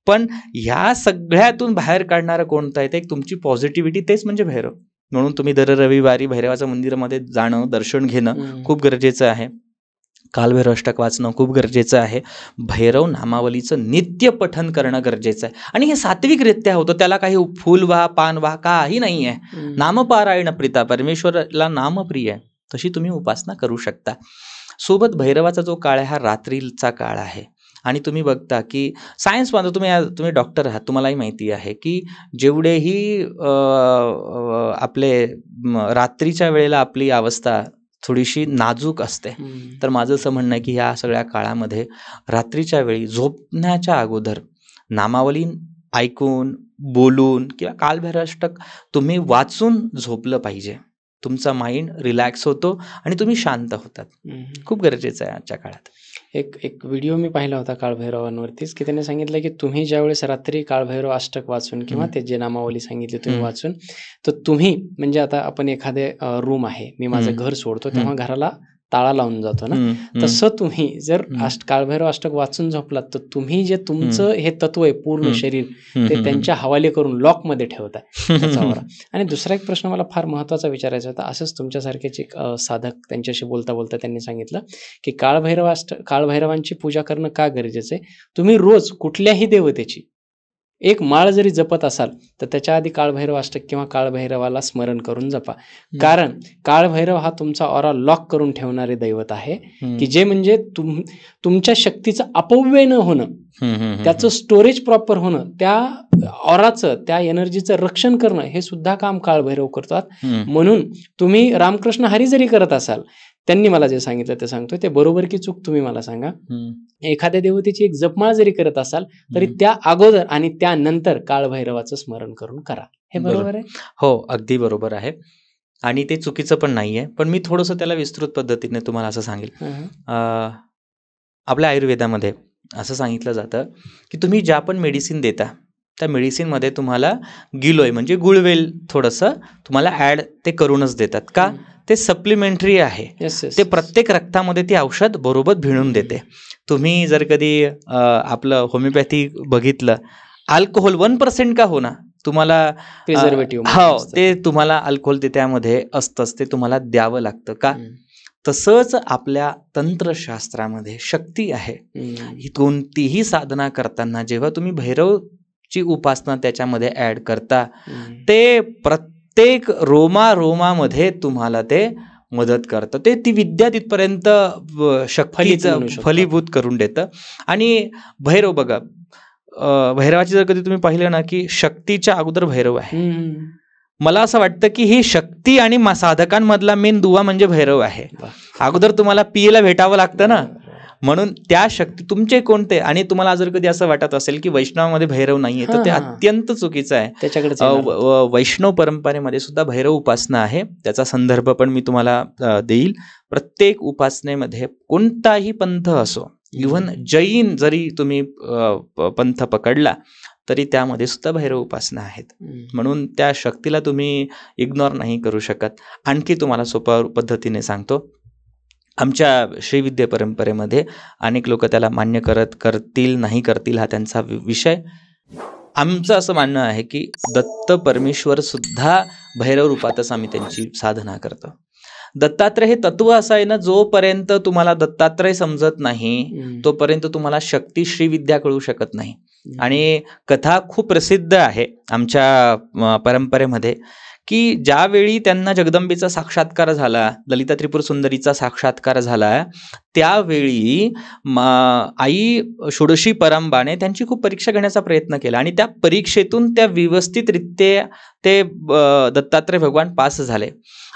पण ह्या सगळ्यातून बाहेर काढणारं कोणतं आहे, ते तुमची पॉझिटिव्हिटी, तेच म्हणजे भैरव. म्हणून तुम्ही दर रविवारी भैरवाचं मंदिरामध्ये जाणं, दर्शन घेणं खूप गरजेचं आहे. कालभैरव अष्टक वाचणं खूप गरजेचं आहे. भैरव नामावलीचं नित्य पठन करणं गरजेचं आहे. आणि हे सात्विकरित्या होतं, त्याला काही फूल व्हा, पान व्हा, काही नाही आहे. नामपारायण प्रीता, परमेश्वराला नामप्रिय आहे, तशी तुम्ही उपासना करू शकता. सोबत भैरवाचा जो काळ आहे हा रात्रीचा काळ आहे. आणि तुम्ही बघता की सायन्समध्ये तुम्ही डॉक्टर आहात, तुम्हालाही माहिती आहे की जेवढेही आपले रात्रीच्या वेळेला आपली अवस्था थोडीशी नाजूक असते. तर माझं असं म्हणणं आहे की ह्या सगळ्या काळामध्ये रात्रीच्या वेळी झोपण्याच्या अगोदर नामावली ऐकून, बोलून किंवा कालभैरव अष्टक तुम्ही वाचून झोपलं पाहिजे. तुमचा माइंड रिलॅक्स होतो आणि तुम्ही शांत होतात. खूप गरजेचं आहे आजच्या काळात. एक व्हिडिओ मी पाहिला होता काळभैरवांवरतीच, की त्याने सांगितलं की तुम्ही ज्यावेळेस रात्री काळभैरव अष्टक वाचून किंवा ते जे नामावली सांगितली तुम्ही वाचून, तर तुम्ही म्हणजे आता आपण एखादे रूम आहे, मी माझं घर सोडतो तेव्हा घराला ताळा लावून जातो ना, तसं तुम्ही जर काळभैरव अष्टक वाचून झोपलात तर तुम्ही जे तुमचं हे तत्व आहे पूर्ण शरीर ते त्यांच्या हवाले करून लॉकमध्ये ठेवताय त्याच्यावर. आणि दुसरा एक प्रश्न मला फार महत्त्वाचा विचारायचा होता. असंच तुमच्यासारखेच एक साधक त्यांच्याशी बोलता बोलता त्यांनी सांगितलं की काळभैरवांची पूजा करणं का गरजेचं आहे. तुम्ही रोज कुठल्याही देवतेची एक माळ जरी जपत असाल तर त्याच्या आधी काळभैरव अष्टक किंवा काळभैरवाला स्मरण करून जपा. कारण काळभैरव हा तुमचा ऑरा लॉक करून ठेवणारे दैवत आहे की जे म्हणजे तुमच्या शक्तीचं अपव्यय न होणं, त्याचं स्टोरेज प्रॉपर होणं, त्या ऑराचं, त्या एनर्जीचं रक्षण करणं हे सुद्धा काम काळभैरव करतात. म्हणून तुम्ही रामकृष्ण हरी जरी करत असाल, त्यांनी मला जे सांगितलं ते सांगतोय, ते बरोबर की चूक तुम्ही मला सांगा. एखाद्या देवतेची एक जपमाळ जरी करत असाल तरी त्या अगोदर आणि त्यानंतर काळभैरवाचं स्मरण करून करा. हे बरोबर आहे? हो, अगदी बरोबर आहे. आणि ते चुकीचं पण नाहीये. पण मी थोडंसं त्याला विस्तृत पद्धतीने तुम्हाला असं सांगेल. आपल्या आयुर्वेदामध्ये असं सांगितलं जातं की तुम्ही ज्या पण मेडिसिन देता त्या मेडिसिनमध्ये तुम्हाला गिलोय म्हणजे गुळवेल थोडंसं तुम्हाला ॲड ते करूनच देतात. का? ते सप्लिमेंटरी आहे. ते प्रत्येक रक्तामध्ये ती औषध बरोबर भिळून देते. तुम्ही जर कधी आपलं होमिओपॅथी बघितलं, अल्कोहोल 1% का होणार तुम्हाला प्रिझर्वेटिव्ह ते तुम्हाला अल्कोहोल ते त्यामध्ये असतंच, ते तुम्हाला द्यावं लागतं. का? तसंच आपल्या तंत्रशास्त्रामध्ये शक्ती आहे. कोणतीही साधना करताना जेव्हा तुम्ही भैरवची उपासना त्याच्यामध्ये ॲड करता, ते प्रत्येक रोमामध्ये तुम्हाला ते मदत करतं. ते ती विद्या तिथपर्यंत शक्तीचं फलीभूत करून देतं. आणि भैरव बघा, भैरवाची जर कधी तुम्ही पाहिलं ना की शक्तीच्या अगोदर भैरव आहे. मला असं वाटतं की ही शक्ती आणि साधकांमधला मेन दुवा म्हणजे भैरव आहे. अगोदर तुम्हाला पियेला भेटावं लागतं ना. म्हणून त्या शक्ती तुमचे कोणते, आणि तुम्हाला जर कधी असं वाटत असेल की वैष्णवामध्ये भैरव नाहीये तर ते अत्यंत चुकीचं आहे. त्याच्याकडे वैष्णव परंपरेमध्ये सुद्धा भैरव उपासना आहे, त्याचा संदर्भ पण मी तुम्हाला देईल. प्रत्येक उपासनेमध्ये कोणताही पंथ असो, इव्हन जैन जरी तुम्ही पंथ पकडला तरी त्यामध्ये सुद्धा भैरव उपासना आहेत. म्हणून त्या शक्तीला तुम्ही इग्नोर नाही करू शकत. आणखी तुम्हाला सोप्या पद्धतीने सांगतो, आमच्या श्रीविद्या परंपरेमध्ये अनेक लोक त्याला मान्य करतील नाही करतील हा त्यांचा विषय. आमचं असं म्हणणं आहे की दत्त परमेश्वर सुद्धा भैरव रूपातच आम्ही त्यांची साधना करतो. दत्तात्रय हे तत्व असं आहे ना, जोपर्यंत तुम्हाला दत्तात्रय समजत नाही तोपर्यंत तुम्हाला शक्ती श्रीविद्या कळू शकत नाही. आणि कथा खूप प्रसिद्ध आहे आमच्या परंपरेमध्ये की ज्यावेळी त्यांना जगदंबेचा साक्षात्कार झाला, ललिता त्रिपुर सुंदरीचा साक्षात्कार झाला, त्यावेळी आई षोडशी परांबाने त्यांची खूप परीक्षा घेण्याचा प्रयत्न केला आणि त्या परीक्षेतून त्या व्यवस्थितरित्या ते दत्तात्रय भगवान पास झाले.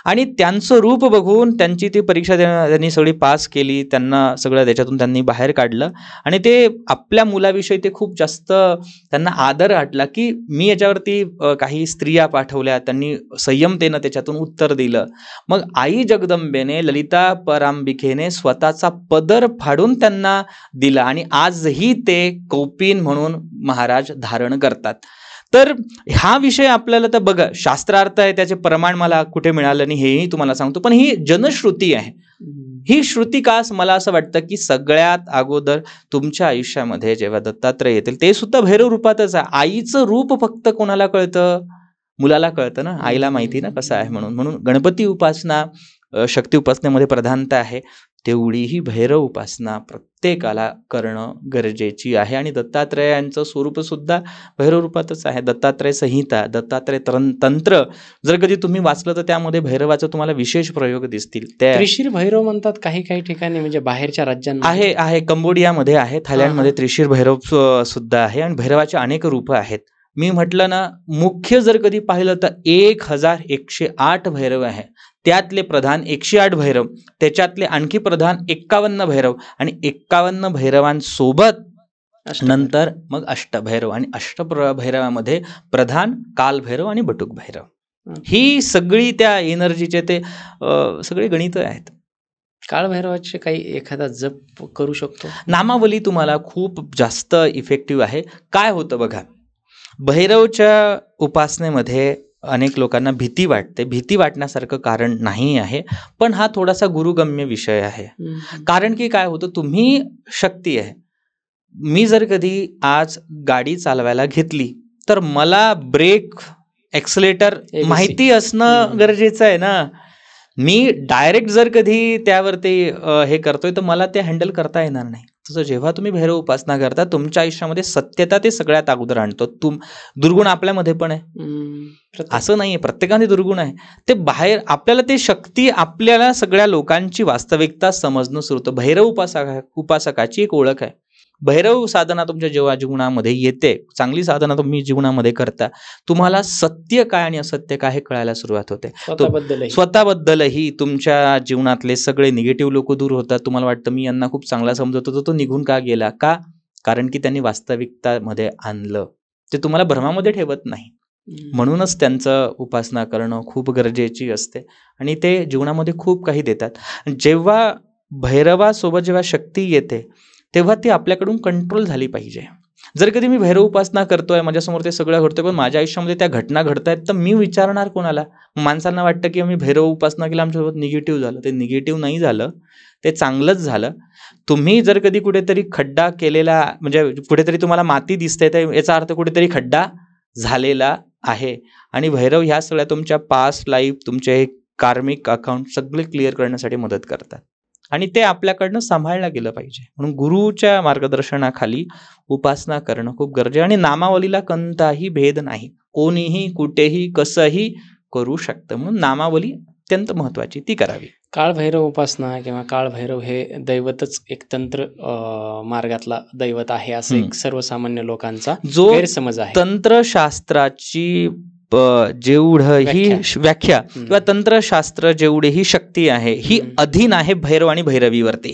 आणि त्यांचं रूप बघून त्यांची ती परीक्षा त्यांनी सगळी पास केली, त्यांना सगळं त्याच्यातून त्यांनी बाहेर काढलं. आणि ते आपल्या मुलाविषयी ते खूप जास्त त्यांना आदर वाटला की मी याच्यावरती काही स्त्रिया पाठवल्या, त्यांनी संयमतेनं त्याच्यातून उत्तर दिलं. मग आई जगदंबेने ललिता परांबिकेने स्वतःचा पदर फाडून त्यांना दिला आणि आजही ते कौपिन म्हणून महाराज धारण करतात. तर हा विषय आपल्याला तर बघा, शास्त्रार्थ आहे, त्याचे प्रमाण मला कुठे मिळालं नाही हेही तुम्हाला सांगतो, पण ही जनश्रुती आहे. ही श्रुती का, मला असं वाटतं की सगळ्यात अगोदर तुमच्या आयुष्यामध्ये जेव्हा दत्तात्रय येतील ते सुद्धा भैरव रूपातच आहे. आईचं रूप फक्त कोणाला कळतं, मुलाला कळतं ना, आईला माहिती ना कसं आहे. म्हणून गणपती उपासना शक्ती उपासनेमध्ये प्रधानता आहे, तेवढीही भैरव उपासना प्रत्येकाला करणं गरजेची आहे. आणि दत्तात्रयांचं स्वरूप सुद्धा भैरव रूपातच आहे. दत्तात्रय संहिता, दत्तात्रय तंत्र जर कधी तुम्ही वाचलं तर त्यामध्ये भैरवाचं तुम्हाला विशेष प्रयोग दिसतील. त्रिशीर भैरव म्हणतात काही ठिकाणी, म्हणजे बाहेरच्या राज्यांमध्ये आहे कंबोडियामध्ये आहे, थायलंडमध्ये त्रिशीर भैरव सुद्धा आहे. आणि भैरवाचे अनेक रूप आहेत. मी म्हटलं ना, मुख्य जर कधी पाहिलं तर 1108 भैरव आहे. त्यातले प्रधान 108 भैरव, त्याच्यातले आणखी प्रधान 51 भैरव, आणि 51 भैरवांसोबत नंतर मग अष्टभैरव. आणि अष्टभैरवामध्ये प्रधान कालभैरव आणि बटुक भैरव. ही सगळी त्या एनर्जीचे ते सगळे गणित आहेत. काळभैरवाचे काही एखादा जप करू शकतो? नामावली तुम्हाला खूप जास्त इफेक्टिव्ह आहे. काय होतं बघा, भैरवच्या उपासनेमध्ये अनेक लोकांना भीती वाटते. भीती वाटण्यासारखं कारण नाही आहे, पण हा थोडासा गुरुगम्य विषय आहे. कारण की काय होतं, तुम्ही शक्ती आहे. मी जर कधी आज गाडी चालवायला घेतली तर मला ब्रेक, एक्सलेटर माहिती असणं गरजेचं आहे ना. मी डायरेक्ट जर कधी त्यावरती हे करतोय तर मला ते हँडल करता येणार नाही. तसं जेव्हा तुम्ही भैरव उपासना करता, तुमच्या आयुष्यामध्ये सत्यता ते सगळ्यात अगोदर आणतो. दुर्गुण आपल्यामध्ये पण आहे, असं नाहीये प्रत्येकाने दुर्गुण आहे. ते बाहेर आपल्याला ते शक्ती, आपल्याला सगळ्या लोकांची वास्तविकता समजणं सुरू होतं. भैरव उपासकाची एक ओळख आहे. भैरव साधना तुमच्या जेव्हा जीवनामध्ये येते, चांगली साधना तुम्ही जीवनामध्ये करता, तुम्हाला सत्य काय आणि असत्य काय हे कळायला सुरुवात होते. स्वतःबद्दलही तुमच्या जीवनातले सगळे निगेटिव्ह लोक दूर होतात. तुम्हाला वाटतं मी यांना खूप चांगला समजत होतो, तो निघून का गेला, का? कारण की त्यांनी वास्तविकतामध्ये आणलं. ते तुम्हाला भ्रमामध्ये ठेवत नाही. म्हणूनच त्यांचं उपासना करणं खूप गरजेची असते आणि ते जीवनामध्ये खूप काही देतात. जेव्हा भैरवासोबत जेव्हा शक्ती येते तेव्हा ती आपल्याकडून कंट्रोल झाली पाहिजे. जर कधी मी भैरव उपासना करतोय, माझ्यासमोर ते सगळं घडतंय, पण माझ्या आयुष्यामध्ये त्या घटना घडतायत, तर मी विचारणार कोणाला? माणसांना वाटतं की आम्ही भैरव उपासना केली, आमच्यासोबत निगेटिव्ह झालं. ते निगेटिव्ह नाही झालं, ते चांगलंच झालं. तुम्ही जर कधी कुठेतरी खड्डा केलेला, म्हणजे कुठेतरी तुम्हाला माती दिसते, तर याचा अर्थ कुठेतरी खड्डा झालेला आहे. आणि भैरव ह्या सगळ्या तुमच्या पास्ट लाईफ, तुमचे कार्मिक अकाउंट सगळे क्लिअर करण्यासाठी मदत करतात आणि ते आपल्याकडनं सांभाळलं गेलं पाहिजे. म्हणून गुरुच्या मार्गदर्शनाखाली उपासना करणं खूप गरजेचं. आणि नामावलीला कोणताही भेद नाही, कोणीही कुठेही कसंही करू शकतं. म्हणून नामावली अत्यंत महत्वाची, ती करावी. काळभैरव उपासना किंवा काळभैरव हे दैवतच एक तंत्र मार्गातला दैवत आहे, असं एक सर्वसामान्य लोकांचा जो गैरसमज आहे. तंत्रशास्त्राची जेवढं ही व्याख्या. व्याख्या किंवा तंत्रशास्त्र जेवढी ही शक्ती आहे ही अधीन आहे भैरव आणि भैरवीवरती.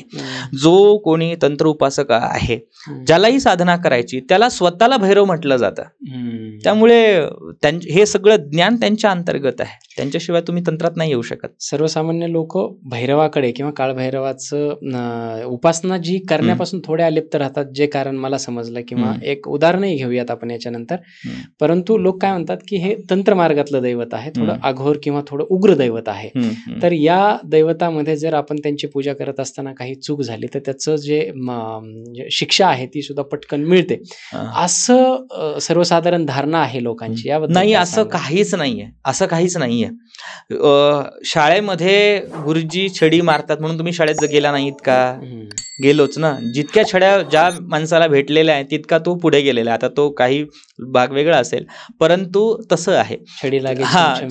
जो कोणी तंत्र उपासक आहे, ज्यालाही साधना करायची, त्याला स्वतःला भैरव म्हटलं जातं. त्यामुळे हे सगळं ज्ञान त्यांच्या अंतर्गत आहे, त्यांच्याशिवाय तुम्ही तंत्रात नाही येऊ शकत. सर्वसामान्य लोक भैरवाकडे किंवा काळभैरवाचं उपासना जी करण्यापासून थोडे अलिप्त राहतात, जे कारण मला समजलं. किंवा एक उदाहरणही घेऊयात आपण याच्यानंतर. परंतु लोक काय म्हणतात की हे तंत्र मार्गातलं दैवत आहे, थोडं अघोर किंवा थोडं उग्र दैवत आहे. तर या दैवतामध्ये जर आपण त्यांची पूजा करत असताना काही चूक झाली तर त्याचं जे शिक्षा आहे ती सुद्धा पटकन मिळते, असं सर्वसाधारण धारणा आहे लोकांची. याबद्दल नाही, काय असं सांगाल? काहीच नाहीये, असं काहीच नाहीये. शाळेमध्ये गुरुजी छडी मारतात म्हणून तुम्ही शाळेत गेला नाहीत का? गेलोच ना. जितक्या छड्या ज्या माणसाला भेटलेल्या आहेत तितका तो पुढे गेलेला आहे. आता तो काही भाग वेगळा असेल, परंतु तसं आहे. छडी लागे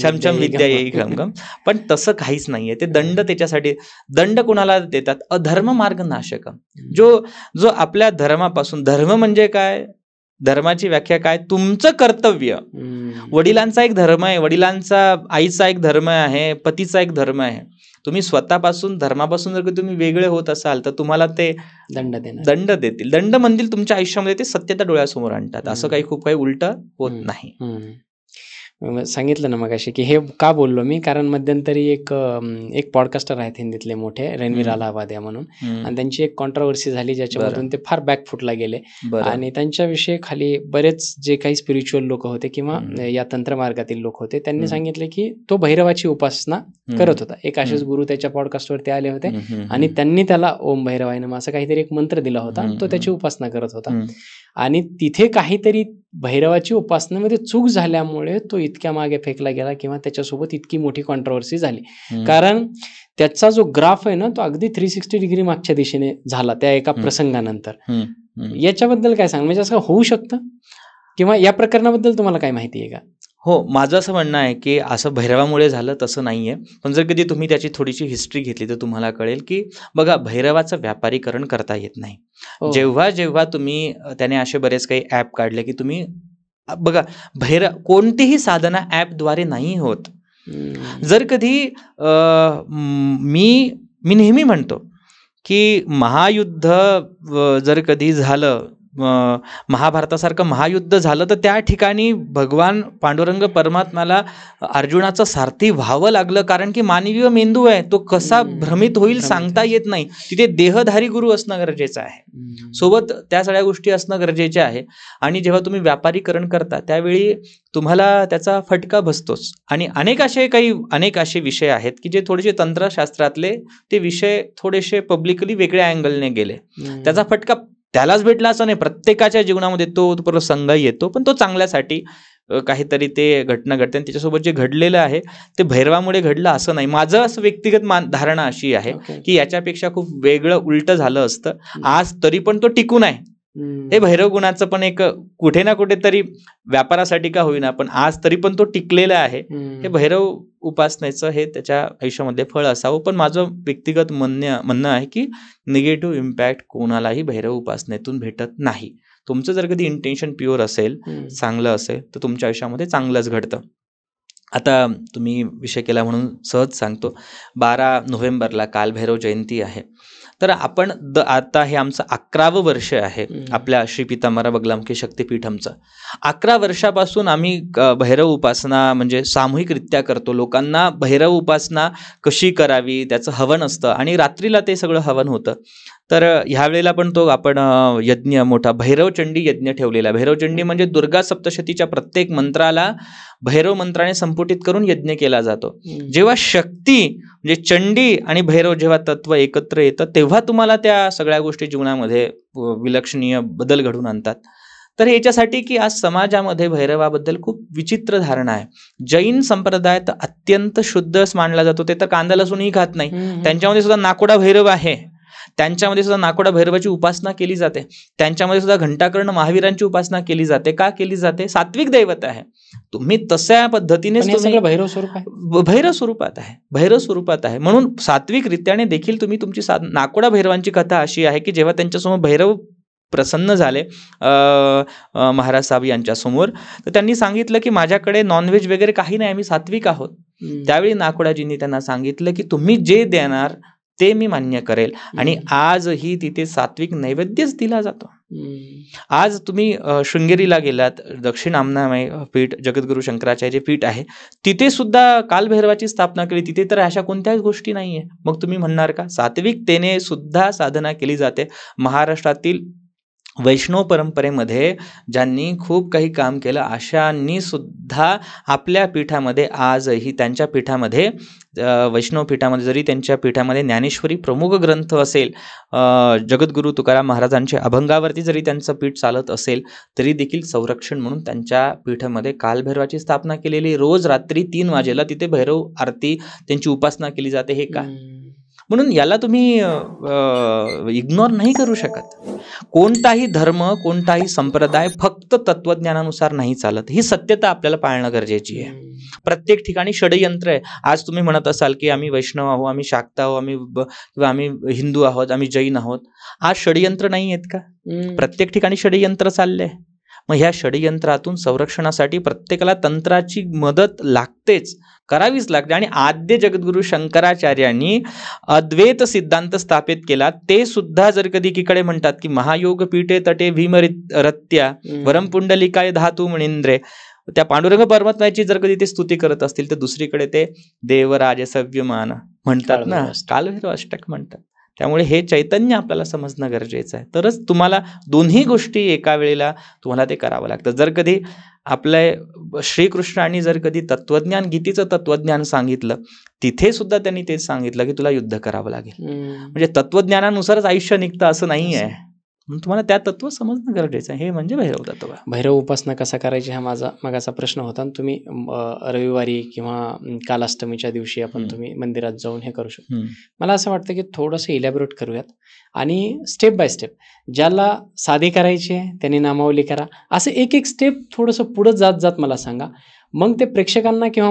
छमछम विद्या येई घमघम. पण तसं काहीच नाहीये. ते दंड त्याच्यासाठी, दंड कुणाला देतात? अधर्म मार्ग नाशकम. जो आपल्या धर्मापासून, धर्म म्हणजे काय, धर्माची व्याख्या काय, तुमचं कर्तव्य. वडिलांचा एक धर्म आहे, वडिलांचा आईचा एक धर्म आहे, पतीचा एक धर्म आहे. तुम्ही स्वतःपासून, धर्मापासून जर तुम्ही वेगळे होत असाल तर तुम्हाला ते दंड देतील. दंड म्हणतील तुमच्या आयुष्यामध्ये ते सत्यता डोळ्यासमोर आणतात. असं काही खूप काही उलट होत नाही. सांगितलं ना मगाशी की हे का बोललो मी, कारण मध्यंतरी एक पॉडकास्टर आहेत हिंदीतले मोठे, रणवीर अलाहाबादिया म्हणून, आणि त्यांची एक कॉन्ट्रोवर्सी झाली ज्याच्यामधून ते फार बॅकफुटला गेले. आणि त्यांच्याविषयी खाली बरेच जे काही स्पिरिच्युअल लोक होते किंवा या तंत्रमार्गातील लोक होते, त्यांनी सांगितले की तो भैरवाची उपासना करत होता. एक असेच गुरु त्याच्या पॉडकास्टवरती आले होते आणि त्यांनी त्याला ओम भैरवाय नमः असं काहीतरी एक मंत्र दिला होता, तो त्याची उपासना करत होता. आणि तिथे काहीतरी भैरवाची उपासनेमध्ये चूक झाल्यामुळे तो इतक्या मागे फेकला गेला किंवा त्याच्यासोबत इतकी मोठी कॉन्ट्रोवर्सी झाली. कारण त्याचा जो ग्राफ आहे ना तो अगदी 360 डिग्री मागच्या दिशेने झाला त्या एका प्रसंगानंतर. याच्याबद्दल काय सांग, म्हणजे असं होऊ शकतं किंवा या प्रकरणाबद्दल तुम्हाला काय माहिती आहे का? हो, माझं असं म्हणणं आहे की असं भैरवामुळे झालं तसं नाहीये. पण जर कधी तुम्ही त्याची थोडीशी हिस्ट्री घेतली तर तुम्हाला कळेल की बघा, भैरवाचं व्यापारीकरण करता येत नाही. जेव्हा जेव्हा तुम्ही त्याने असे बरेच काही ऍप काढले की तुम्ही बघा, कोणतीही साधना ऍपद्वारे नाही होत. जर कधी मी नेहमी म्हणतो की महायुद्ध जर कधी झालं, महाभारतासारखं महायुद्ध झालं, तर त्या ठिकाणी भगवान पांडुरंग परमात्म्याला अर्जुनाचं सारथी व्हावं लागलं. कारण की मानवीय मेंदू आहे, तो कसा भ्रमित होईल सांगता येत नाही. तिथे देहधारी गुरु असणं गरजेचं आहे, सोबत त्या सगळ्या गोष्टी असणं गरजेच्या आहे. आणि जेव्हा तुम्ही व्यापारीकरण करता त्यावेळी तुम्हाला त्याचा फटका बसतोच. आणि अनेक असे विषय आहेत की जे थोडेसे तंत्रशास्त्रातले ते विषय थोडेसे पब्लिकली वेगळ्या अँगलने गेले, त्याचा फटका त्यालाच भेटला असं नाही. प्रत्येकाच्या जीवनामध्ये तो प्रसंग येतो, पण तो चांगल्यासाठी काहीतरी ते घटना घडते. आणि त्याच्यासोबत जे घडलेलं आहे ते भैरवामुळे घडलं असं नाही. माझं असं व्यक्तिगत धारणा अशी आहे की याच्यापेक्षा खूप वेगळं उलट झालं असतं. आज तरी पण तो टिकून आहे. हे भैरव गुणाचं पण एक कुठे ना कुठेतरी व्यापारासाठी का होईना, पण आज तरी पण तो टिकलेला आहे. हे भैरव उपासनेचं हे त्याच्या आयुष्यामध्ये फळ असावं. पण माझं व्यक्तिगत म्हणणं आहे की निगेटिव्ह इम्पॅक्ट कोणालाही भैरव उपासनेतून भेटत नाही. तुमचं जर कधी इंटेन्शन प्युअर असेल, चांगलं असेल, तर तुमच्या आयुष्यामध्ये चांगलंच घडतं. आता तुम्ही विषय केला म्हणून सहज सांगतो, 12 नोव्हेंबरला कालभैरव जयंती आहे. तर आपण आता हे आमचं 11वं वर्ष आहे आपल्या श्री पितांबरा बगलामुखी शक्तीपीठमचं. 11 वर्षापासून आम्ही भैरव उपासना म्हणजे सामूहिकरित्या करतो. लोकांना भैरव उपासना कशी करावी त्याचं हवन असतं आणि रात्रीला ते सगळं हवन होतं. तर ह्यावेळेला पण तो आपण यज्ञ मोठा भैरवचंडी यज्ञ ठेवलेला. भैरवचंडी म्हणजे दुर्गा सप्तशतीच्या प्रत्येक मंत्राला भैरव मंत्राने संपुटित करून यज्ञ केला जातो. जेव्हा शक्ती म्हणजे चंडी आणि भैरव जेव्हा तत्व एकत्र येतं तेव्हा तुम्हाला त्या सगळ्या गोष्टी जीवनामध्ये विलक्षणीय बदल घडून आणतात. तर याच्यासाठी की आज समाजामध्ये भैरवाबद्दल खूप विचित्र धारणा आहे. जैन संप्रदाय तर अत्यंत शुद्ध मानला जातो, ते तर कांदा लसूनही खात नाही. त्यांच्यामध्ये सुद्धा नाकोडा भैरव आहे, त्यांच्यामध्ये सुद्धा नाकोडा भैरवाची उपासना केली जाते. त्यांच्यामध्ये सुद्धा घंटाकर्ण महावीरांची उपासना केली जाते. का केली जाते? सात्विक दैवत आहे. तुम्ही तशा पद्धतीने भैरव स्वरूपात आहे, भैरव स्वरूपात आहे. म्हणून सात्विक रित्याने देखील तुम्ही तुमची नाकोडा भैरवांची कथा अशी आहे की जेव्हा त्यांच्यासमोर भैरव प्रसन्न झाले महाराज साहेब यांच्यासमोर. तर त्यांनी सांगितलं की माझ्याकडे नॉनव्हेज वगैरे काही नाही, आम्ही सात्विक आहोत. त्यावेळी नाकोडाजींनी त्यांना सांगितलं की तुम्ही जे देणार ते मी मान्य करेल. आणि आजही तिथे सात्विक नैवेद्यच दिला जातो. आज तुम्ही शृंगेरीला गेलात, दक्षिण आमनामय पीठ जगद्गुरु शंकराचार्य पीठ आहे, तिथे सुद्धा कालभैरवाची स्थापना केली. तिथे तर अशा कोणत्याच गोष्टी नाहीये. मग तुम्ही म्हणणार का? सात्विकतेने सुद्धा साधना केली जाते. महाराष्ट्रातील वैष्णव परंपरेमध्ये ज्यांनी खूप काही काम केलं अशांनी सुद्धा आपल्या पीठामध्ये आजही त्यांच्या पीठामध्ये वैष्णव पीठामध्ये जरी त्यांच्या पीठामध्ये ज्ञानेश्वरी प्रमुख ग्रंथ असेल, जगद्गुरु तुकाराम महाराजांच्या अभंगावरती जरी त्यांचं पीठ चालत असेल तरी देखील संरक्षण म्हणून त्यांच्या पीठामध्ये कालभैरवाची स्थापना केलेली. रोज रात्री 3 वाजेला तिथे भैरव आरती त्यांची उपासना केली जाते. हे का? म्हणून याला तुम्ही इग्नोर नाही करू शकत. कोणताही धर्म, कोणताही संप्रदाय फक्त तत्वज्ञानानुसार नाही चालत. ही सत्यता आपल्याला पाळणं गरजेची आहे. प्रत्येक ठिकाणी षडयंत्र आहे. आज तुम्ही म्हणत असाल की आम्ही वैष्णव आहोत, आम्ही शाक्त आहोत, किंवा आम्ही हिंदू आहोत, आम्ही जैन आहोत. आज षडयंत्र नाही आहेत का? प्रत्येक ठिकाणी षडयंत्र चालले. मग ह्या षडयंत्रातून संरक्षणासाठी प्रत्येकाला तंत्राची मदत लागतेच, करावीच लागते. आणि आद्य जगद्गुरु शंकराचार्यांनी अद्वैत सिद्धांत स्थापित केला. ते सुद्धा जर कधी एकीकडे म्हणतात की महायोग पीठे तटे भीमरत्या वरम पुंडलिकाय धातू मणिंद्रे, त्या पांडुरंग परमात्म्याची जर कधी ते स्तुती करत असतील तर दुसरीकडे ते देवराज सव्यमान म्हणतात ना, कालभैरव अष्टक म्हणतात. त्यामुळे हे चैतन्य आपल्याला समजणं गरजेचं आहे. तरच तुम्हाला दोन्ही गोष्टी एका वेळेला तुम्हाला ते करावं लागतं. जर कधी आपल्या श्रीकृष्णांनी जर कधी तत्वज्ञान, गीतेचं तत्वज्ञान सांगितलं, तिथे सुद्धा त्यांनी तेच सांगितलं की तुला युद्ध करावं लागेल. म्हणजे तत्वज्ञानानुसारच आयुष्य निघतं असं नाही आहे. म्हणून तुम्हाला त्या तत्व समजणं गरजेचं आहे. हे म्हणजे भैरव तत्व. भैरव उपासना कसा करायची हा माझा मगाचा प्रश्न होता. तुम्ही रविवारी किंवा कालाष्टमीच्या दिवशी आपण तुम्ही मंदिरात जाऊन हे करू शकतो. मला असं वाटतं की थोडंसं इलॅबोरेट करूयात आणि स्टेप बाय स्टेप, ज्याला साधी करायची आहे त्यांनी नामावली करा, असं एक एक स्टेप थोडंसं पुढं जात जात मला सांगा. मग ते प्रेक्षकांना किंवा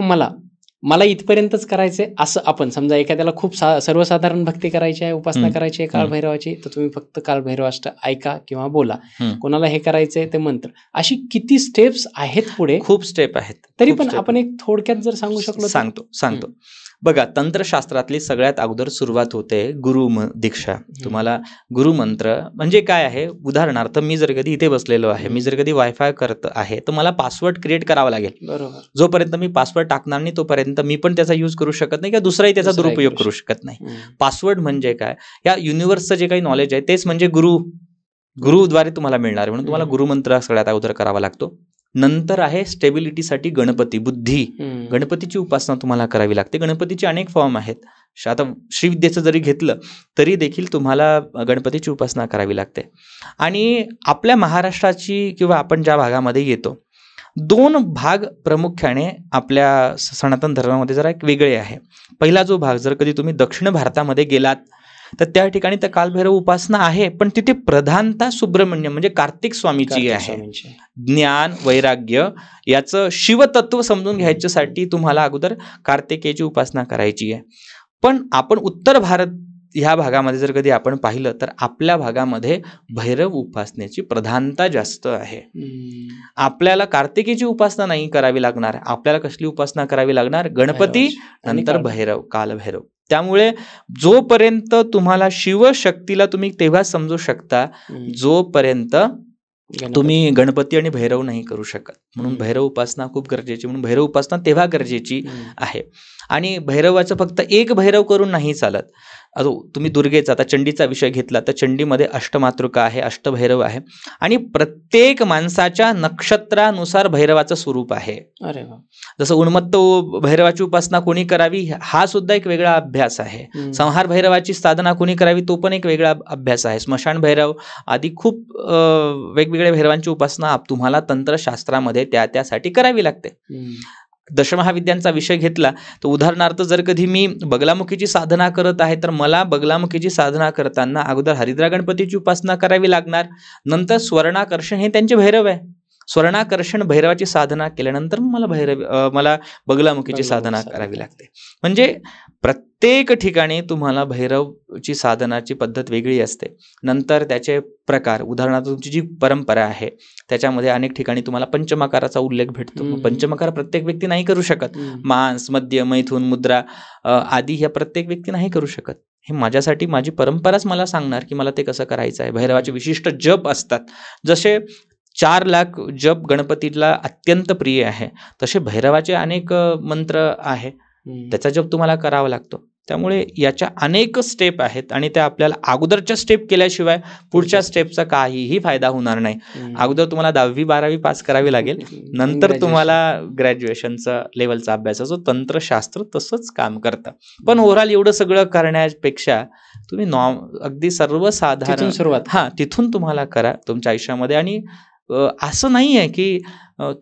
मला इथपर्यंतच करायचंय असं, आपण समजा एखाद्याला खूप सर्वसाधारण भक्ती करायची आहे, उपासना करायची आहे कालभैरवाची, तर तुम्ही फक्त कालभैरव अष्टक ऐका किंवा बोला. कोणाला हे करायचंय ते मंत्र. अशी किती स्टेप्स आहेत पुढे? खूप स्टेप आहेत. तरी पण आपण एक थोडक्यात जर सांगू शकलो. सांगतो. बघा, तंत्रशास्त्रातली सगळ्यात अगोदर सुरुवात होते गुरु दीक्षा. तुम्हाला गुरुमंत्र म्हणजे काय आहे? उदाहरणार्थ मी जर कधी इथे बसलेलो आहे, मी जर कधी वायफाय करत आहे, तर मला पासवर्ड क्रिएट करावा लागेल. बरोबर. जोपर्यंत मी पासवर्ड टाकणार नाही तोपर्यंत मी पण त्याचा यूज करू शकत नाही किंवा दुसराही त्याचा दुरुपयोग करू शकत नाही. पासवर्ड म्हणजे काय? या युनिव्हर्सचं जे काही नॉलेज आहे तेच म्हणजे गुरुद्वारे तुम्हाला मिळणार आहे. म्हणून तुम्हाला गुरुमंत्र सगळ्यात अगोदर करावा लागतो. नंतर आहे स्टेबिलिटीसाठी गणपती, बुद्धी, गणपतीची उपासना तुम्हाला करावी लागते. गणपतीचे अनेक फॉर्म आहेत. आता श्रीविद्येचं जरी घेतलं तरी देखील तुम्हाला गणपतीची उपासना करावी लागते. आणि आपल्या महाराष्ट्राची किंवा आपण ज्या भागामध्ये येतो, 2 भाग प्रामुख्याने आपल्या सनातन धर्मामध्ये जरा एक वेगळे आहे. पहिला जो भाग, जर कधी तुम्ही दक्षिण भारतामध्ये गेलात तर त्या ठिकाणी तर कालभैरव उपासना आहे, पण तिथे प्रधानता सुब्रमण्य म्हणजे कार्तिक स्वामीची आहे. ज्ञान, वैराग्य याचं शिवतत्व समजून घ्यायच्यासाठी तुम्हाला अगोदर कार्तिकेयची उपासना करायची आहे. पण आपण उत्तर भारत ह्या भागामध्ये जर कधी आपण पाहिलं तर आपल्या भागामध्ये भैरव उपासनेची प्रधानता जास्त आहे. आपल्याला कार्तिकेची उपासना नाही करावी लागणार. आपल्याला कसली उपासना करावी लागणार? गणपती, नंतर भैरव, कालभैरव. त्यामुळे जोपर्यंत तुम्हाला शिवशक्तीला तुम्ही तेव्हा समजू शकता जोपर्यंत तुम्ही गणपती आणि भैरव नाही करू शकत. म्हणून भैरव उपासना खूप गरजेची. म्हणून भैरव उपासना तेव्हा गरजेची आहे. आणि भैरवाचं फक्त एक भैरव करून नाही चालत. तुम्ही दुर्गेचा, आता चंडीचा विषय घेतला तर चंडीमध्ये अष्टमातृका आहे, अष्टभैरव आहे आणि प्रत्येक माणसाच्या नक्षत्रानुसार भैरवाचं स्वरूप आहे. अरे वा. जसं उन्मत्त भैरवाची उपासना कोणी करावी हा सुद्धा एक वेगळा अभ्यास आहे. संहार भैरवाची साधना कोणी करावी तो पण एक वेगळा अभ्यास आहे. स्मशान भैरव आदी खूप वेगवेगळ्या भैरवांची उपासना तुम्हाला तंत्रशास्त्रामध्ये त्यासाठी करावी लागते. दशमहाविद्यांचा विषय घेतला तर उदाहरणार्थ जर कधी मी बगलामुखीची साधना करत आहे तर मला बगलामुखीची साधना करताना अगोदर हरिद्रा गणपतीची उपासना करावी लागणार. नंतर स्वर्णाकर्षण हे त्यांचे भैरव आहे. स्वर्णाकर्षण भैरवाची साधना केल्यानंतर मला बगलामुखीची साधना करावी लागते. म्हणजे प्रत्येक ठिकाणी तुम्हाला भैरवची साधनाची पद्धत वेगळी असते. नंतर त्याचे प्रकार, उदाहरणार्थ तुमची जी परंपरा आहे त्याच्यामध्ये अनेक ठिकाणी तुम्हाला पंचमकाराचा उल्लेख भेटतो. पंचमकार प्रत्येक व्यक्ती नाही करू शकत. मांस, मद्य, मैथुन, मुद्रा आदी ह्या प्रत्येक व्यक्ती नाही करू शकत. हे माझ्यासाठी माझी परंपराच मला सांगणार की मला ते कसं करायचं आहे. भैरवाचे विशिष्ट जप असतात. जसे 4 लाख जप गणपतीला अत्यंत प्रिय आहे, तसे भैरवाचे अनेक मंत्र आहे, त्याचा जप तुम्हाला करावा लागतो. त्यामुळे याच्या अनेक स्टेप आहेत आणि त्या आपल्याला अगोदरच्या स्टेप केल्याशिवाय पुढच्या स्टेपचा काहीही फायदा होणार नाही. अगोदर तुम्हाला 10वी 12वी पास करावी लागेल, नंतर तुम्हाला ग्रॅज्युएशनचा लेवलचा अभ्यास असो. तंत्रशास्त्र तसंच काम करतं. पण ओव्हरऑल एवढं सगळं करण्यापेक्षा तुम्ही अगदी सर्वसाधारण तिथून तुम्हाला करा तुमच्या आयुष्यामध्ये. आणि असं नाही आहे की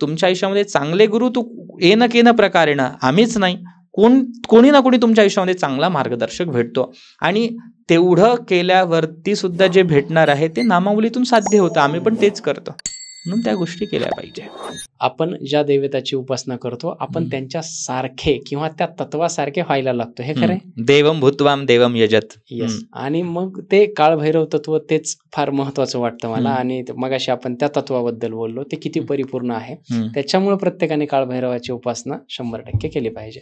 तुमच्या आयुष्यामध्ये चांगले गुरु तू येणं केनं प्रकारे ना, आम्हीच नाही, कोणी ना कोणी तुमच्या आयुष्यामध्ये चांगला मार्गदर्शक भेटतो. आणि तेवढं केल्यावरती सुद्धा जे भेटणार आहे ते नामावलीतून साध्य होतं. आम्ही पण तेच करतो, म्हणून त्या गोष्टी केल्या पाहिजे. आपण ज्या देवताची उपासना करतो आपण त्यांच्या सारखे किंवा त्या तत्वासारखे व्हायला लागतो. हे खरं आहे. देवम भूत्वाम देवम यजत. येस. आणि मग ते काळभैरव तत्व तेच फार महत्वाचं वाटतं मला. आणि मगाशी आपण त्या तत्वाबद्दल बोललो, ते किती परिपूर्ण आहे. त्याच्यामुळे प्रत्येकाने काळभैरवाची उपासना 100% केली पाहिजे.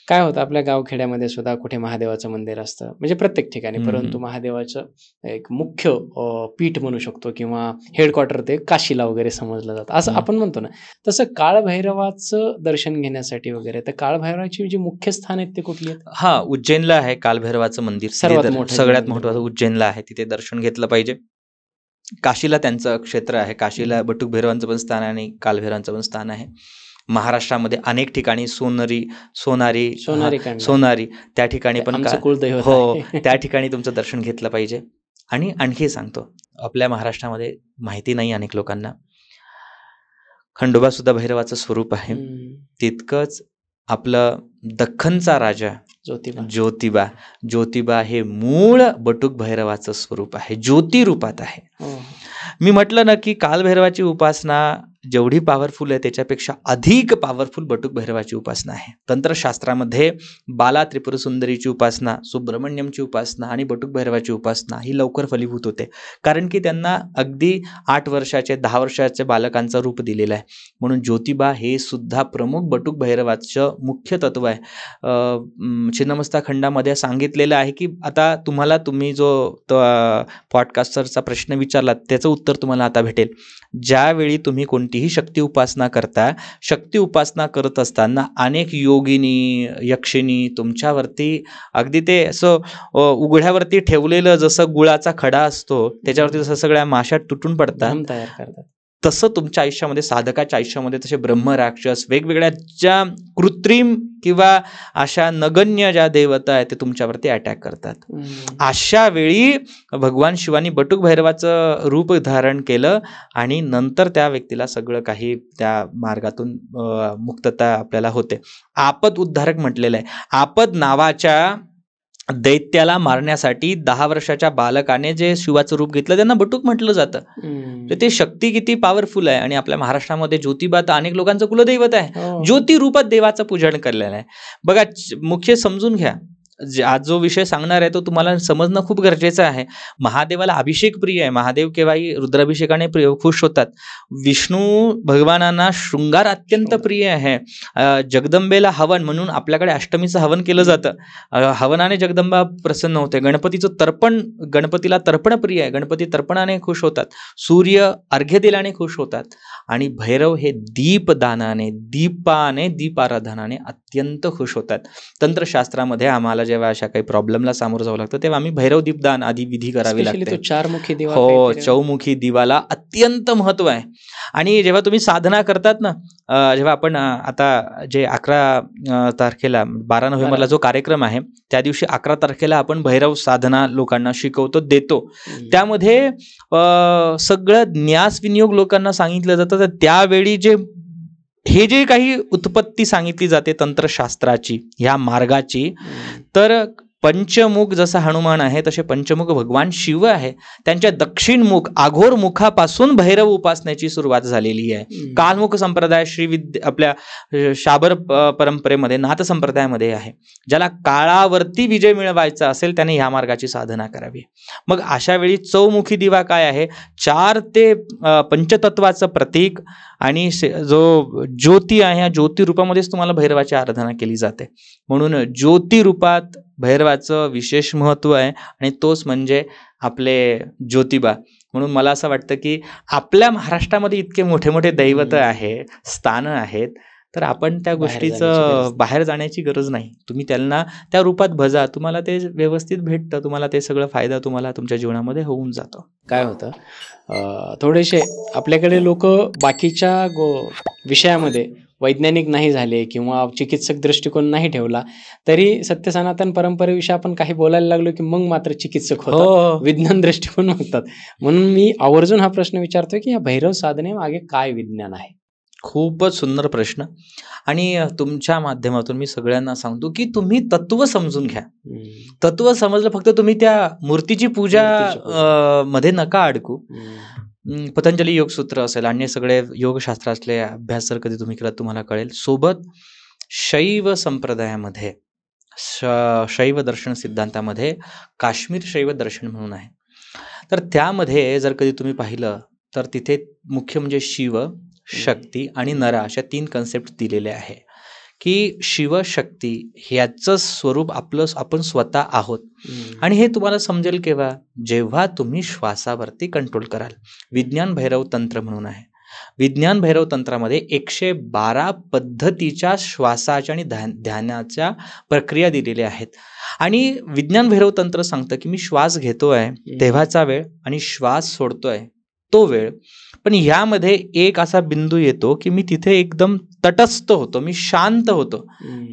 काय होतं, आपल्या गावखेड्यामध्ये सुद्धा कुठे महादेवाचं मंदिर असतं, म्हणजे प्रत्येक ठिकाणी, परंतु महादेवाचं एक मुख्य पीठ म्हणू शकतो किंवा हेडक्वार्टर ते काशीला वगैरे समजलं जातं असं आपण म्हणतो ना. तसं काळभैरवाचं दर्शन घेण्यासाठी वगैरे तर काळभैरवाची जी मुख्य स्थान आहेत ते कुठली आहेत? उज्जैनला आहे कालभैरवाचं मंदिर, सगळ्यात महत्वाचं उज्जैनला आहे. तिथे दर्शन घेतलं पाहिजे. काशीला त्यांचं क्षेत्र आहे. काशीला बटुक भैरवांचं पण स्थान आहे आणि कालभैरवांचं पण स्थान आहे. महाराष्ट्रामध्ये अनेक ठिकाणी सोनारी त्या ठिकाणी पण त्या ठिकाणी तुमचं दर्शन घेतलं पाहिजे. आणि आणखी सांगतो, आपल्या महाराष्ट्रामध्ये माहिती नाही अनेक लोकांना, खंडोबा सुद्धा भैरवाचं स्वरूप आहे. तितकंच आपलं दख्खनचा राजा ज्योतिबा हे मूळ बटुक भैरवाचं स्वरूप आहे, ज्योती रूपात आहे. मी म्हटलं ना की कालभैरवाची उपासना जेवढी पॉवरफुल आहे त्याच्यापेक्षा अधिक पॉवरफुल बटुक भैरवाची उपासना आहे. तंत्रशास्त्रामध्ये बाला त्रिपुर सुंदरीची उपासना, सुब्रमण्यमची उपासना आणि बटुक भैरवाची उपासना ही लवकर फलीभूत होते, कारण की त्यांना अगदी 8 वर्षाचे 10 वर्षाच्या बालकांचं रूप दिलेलं आहे. म्हणून ज्योतिबा हे सुद्धा प्रमुख बटुक भैरवाचं मुख्य तत्व आहे. छिन्नमस्ता खंडामध्ये सांगितलेलं आहे की आता तुम्ही जो पॉडकास्टरचा प्रश्न विचारला त्याचं उत्तर तुम्हाला आता भेटेल. ज्यावेळी तुम्ही कोणतीही शक्ती उपासना करत असताना अनेक योगिनी यक्षिणी तुमच्यावरती अगदी ते असं उघड्यावरती ठेवलेलं जसं गुळाचा खडा असतो त्याच्यावरती जसं सगळ्या माशा तुटून पडतात तयार करतात, तसं तुमच्या आयुष्यामध्ये, साधकाच्या आयुष्यामध्ये तसे ब्रह्मराक्षस वेगवेगळ्या ज्या कृत्रिम किंवा अशा नगण्य ज्या देवता आहेत ते तुमच्यावरती अटॅक करतात. अशा वेळी भगवान शिवानी बटुक भैरवाचं रूप धारण केलं आणि नंतर त्या व्यक्तीला सगळं काही त्या मार्गातून मुक्तता आपल्याला होते. आपद उद्धारक म्हटलेलं आहे. आपद नावाच्या दैत्याला मारण्यासाठी 10 वर्षाच्या बालकाने जे शिवाचं रूप घेतलं त्यांना बटुक म्हटलं जातं. तर ते शक्ती किती पॉवरफुल आहे. आणि आपल्या महाराष्ट्रामध्ये ज्योतिबा तर अनेक लोकांचं कुलदैवत आहे. ज्योती रूपात देवाचं पूजन केलेलं आहे. बघा, मुख्य समजून घ्या, आज जो विषय सांगणार आहे तो तुम्हाला समजणं खूप गरजेचं आहे. महादेवाला अभिषेक प्रिय आहे. महादेव केव्हाही रुद्राभिषेकाने खुश होतात. विष्णू भगवानांना शृंगार अत्यंत प्रिय आहे. जगदंबेला हवन म्हणून आपल्याकडे अष्टमीचं हवन केलं जातं. हवनाने जगदंबा प्रसन्न होते. गणपतीला तर्पण प्रिय आहे. गणपती तर्पणाने खुश होतात. सूर्य अर्घ्य दिल्याने खुश होतात. आणि भैरव हे दीपाराधनाने अत्यंत खुश होतात. तंत्रशास्त्रामध्ये आम्हाला जेव्हा अशा काही प्रॉब्लेमला सामोरं जावं लागतं तेव्हा आम्ही भैरव दीपदान आदी विधी करावी लागते. चौमुखी दिवाला अत्यंत महत्व आहे. आणि जेव्हा तुम्ही साधना करतात ना, जेव्हा आपण आता जे 11 तारखेला 12 नोव्हेंबरला जो कार्यक्रम आहे त्या दिवशी 11 तारखेला आपण भैरव साधना लोकांना शिकवतो, देतो. त्यामध्ये सगळं न्यास विनियोग लोकांना सांगितलं जातं. तर त्यावेळी हे जे काही उत्पत्ती सांगितली जाते तंत्रशास्त्राची, ह्या मार्गाची, तर पंचमुख जसा हनुमान आहे तसे पंचमुख भगवान शिव आहे. त्यांच्या दक्षिण मुख आघोर मुखापासून भैरव उपासनेची सुरुवात झालेली आहे. कालमुख संप्रदाय आपल्या शाबर परंपरेमध्ये नाथ संप्रदायामध्ये आहे. ज्याला काळावरती विजय मिळवायचा असेल त्याने ह्या मार्गाची साधना करावी. मग अशा वेळी चौमुखी दिवा काय आहे? 4 ते पंचतत्वाचं प्रतीक आणि जो ज्योती आहे या ज्योती रूपामध्येच तुम्हाला भैरवाची आराधना केली जाते. म्हणून ज्योती रूपात भैरवाचं विशेष महत्त्व आहे आणि तोच म्हणजे आपले ज्योतिबा. म्हणून मला असं वाटतं की आपल्या महाराष्ट्रामध्ये इतके मोठे मोठे दैवत आहे, स्थानं आहेत, तर आपण त्या गोष्टीचं बाहेर जाण्याची गरज नाही. तुम्ही त्यांना त्या रूपात भजा, तुम्हाला ते व्यवस्थित भेटतं, तुम्हाला ते सगळं फायदा तुम्हाला तुमच्या जीवनामध्ये होऊन जातो. काय होतं, थोडेसे आपल्याकडे लोक बाकीच्या विषयामध्ये वैज्ञानिक नाही झाले किंवा चिकित्सक दृष्टिकोन नाही ठेवला तरी सत्य सनातन परंपरेविषयी आपण काही बोलायला लागलो की मग मात्र चिकित्सक होतात, विज्ञान दृष्टिकोन मागतात. म्हणून मी आवर्जून हा प्रश्न विचारतोय की या भैरव साधने मागे काय विज्ञान आहे? खूपच सुंदर प्रश्न. आणि तुमच्या माध्यमातून मी सगळ्यांना सांगतो की तुम्ही तत्व समजून घ्या. तत्व समजलं, फक्त तुम्ही त्या मूर्तीची पूजा मध्ये नका अडकू. पतंजली योगसूत्र असेल, अन्य सगळे योगशास्त्रातले अभ्यास जर कधी तुम्ही केला तुम्हाला कळेल. सोबत शैव संप्रदायामध्ये शैव दर्शन सिद्धांतामध्ये काश्मीर शैव दर्शन म्हणून आहे. तर त्यामध्ये जर कधी तुम्ही पाहिलं तर तिथे मुख्य म्हणजे शिव, शक्ती आणि नरा अशा 3 कन्सेप्ट दिलेले आहे की शिवशक्ती ह्याचं स्वरूप आपण स्वतः आहोत. आणि हे तुम्हाला समजेल केव्हा? जेव्हा तुम्ही श्वासावरती कंट्रोल कराल. विज्ञान भैरव तंत्र म्हणून आहे. विज्ञान भैरव तंत्रामध्ये 112 पद्धतीच्या श्वासाच्या आणि ध्यानाच्या प्रक्रिया दिलेल्या आहेत. आणि विज्ञान भैरव तंत्र सांगतं की मी श्वास घेतोय तेव्हाचा वेळ आणि श्वास सोडतोय तो वेळ. पण ह्यामध्ये एक असा बिंदू येतो की मी तिथे एकदम तटस्थ होतो, मी शांत होतो.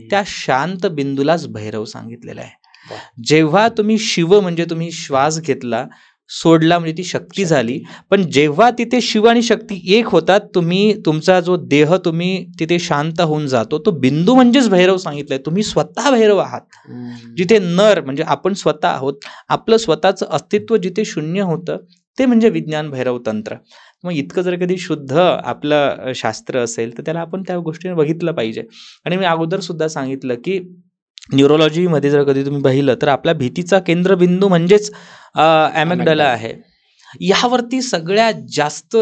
त्या शांत बिंदूलाच भैरव सांगितलेलं आहे. जेव्हा तुम्ही शिव म्हणजे तुम्ही श्वास घेतला, सोडला म्हणजे ती शक्ती झाली. पण जेव्हा तिथे शिव आणि शक्ती एक होतात, तुमचा जो देह तुम्ही तिथे शांत होऊन जातो, तो बिंदू म्हणजेच भैरव सांगितलंय. तुम्ही स्वतः भैरव आहात. जिथे नर म्हणजे आपण स्वतः आहोत, आपलं स्वतःचं अस्तित्व जिथे शून्य होतं ते म्हणजे विज्ञान भैरव तंत्र. मग इतकं जर कधी शुद्ध आपलं शास्त्र असेल तर त्याला आपण त्या गोष्टीने बघितलं पाहिजे. आणि मी अगोदर सुद्धा सांगितलं की न्यूरोलॉजीमध्ये जर कधी तुम्ही पाहिलं तर आपल्या भीतीचा केंद्रबिंदू म्हणजेच ॲमिग्डाला आहे. यावरती सगळ्यात जास्त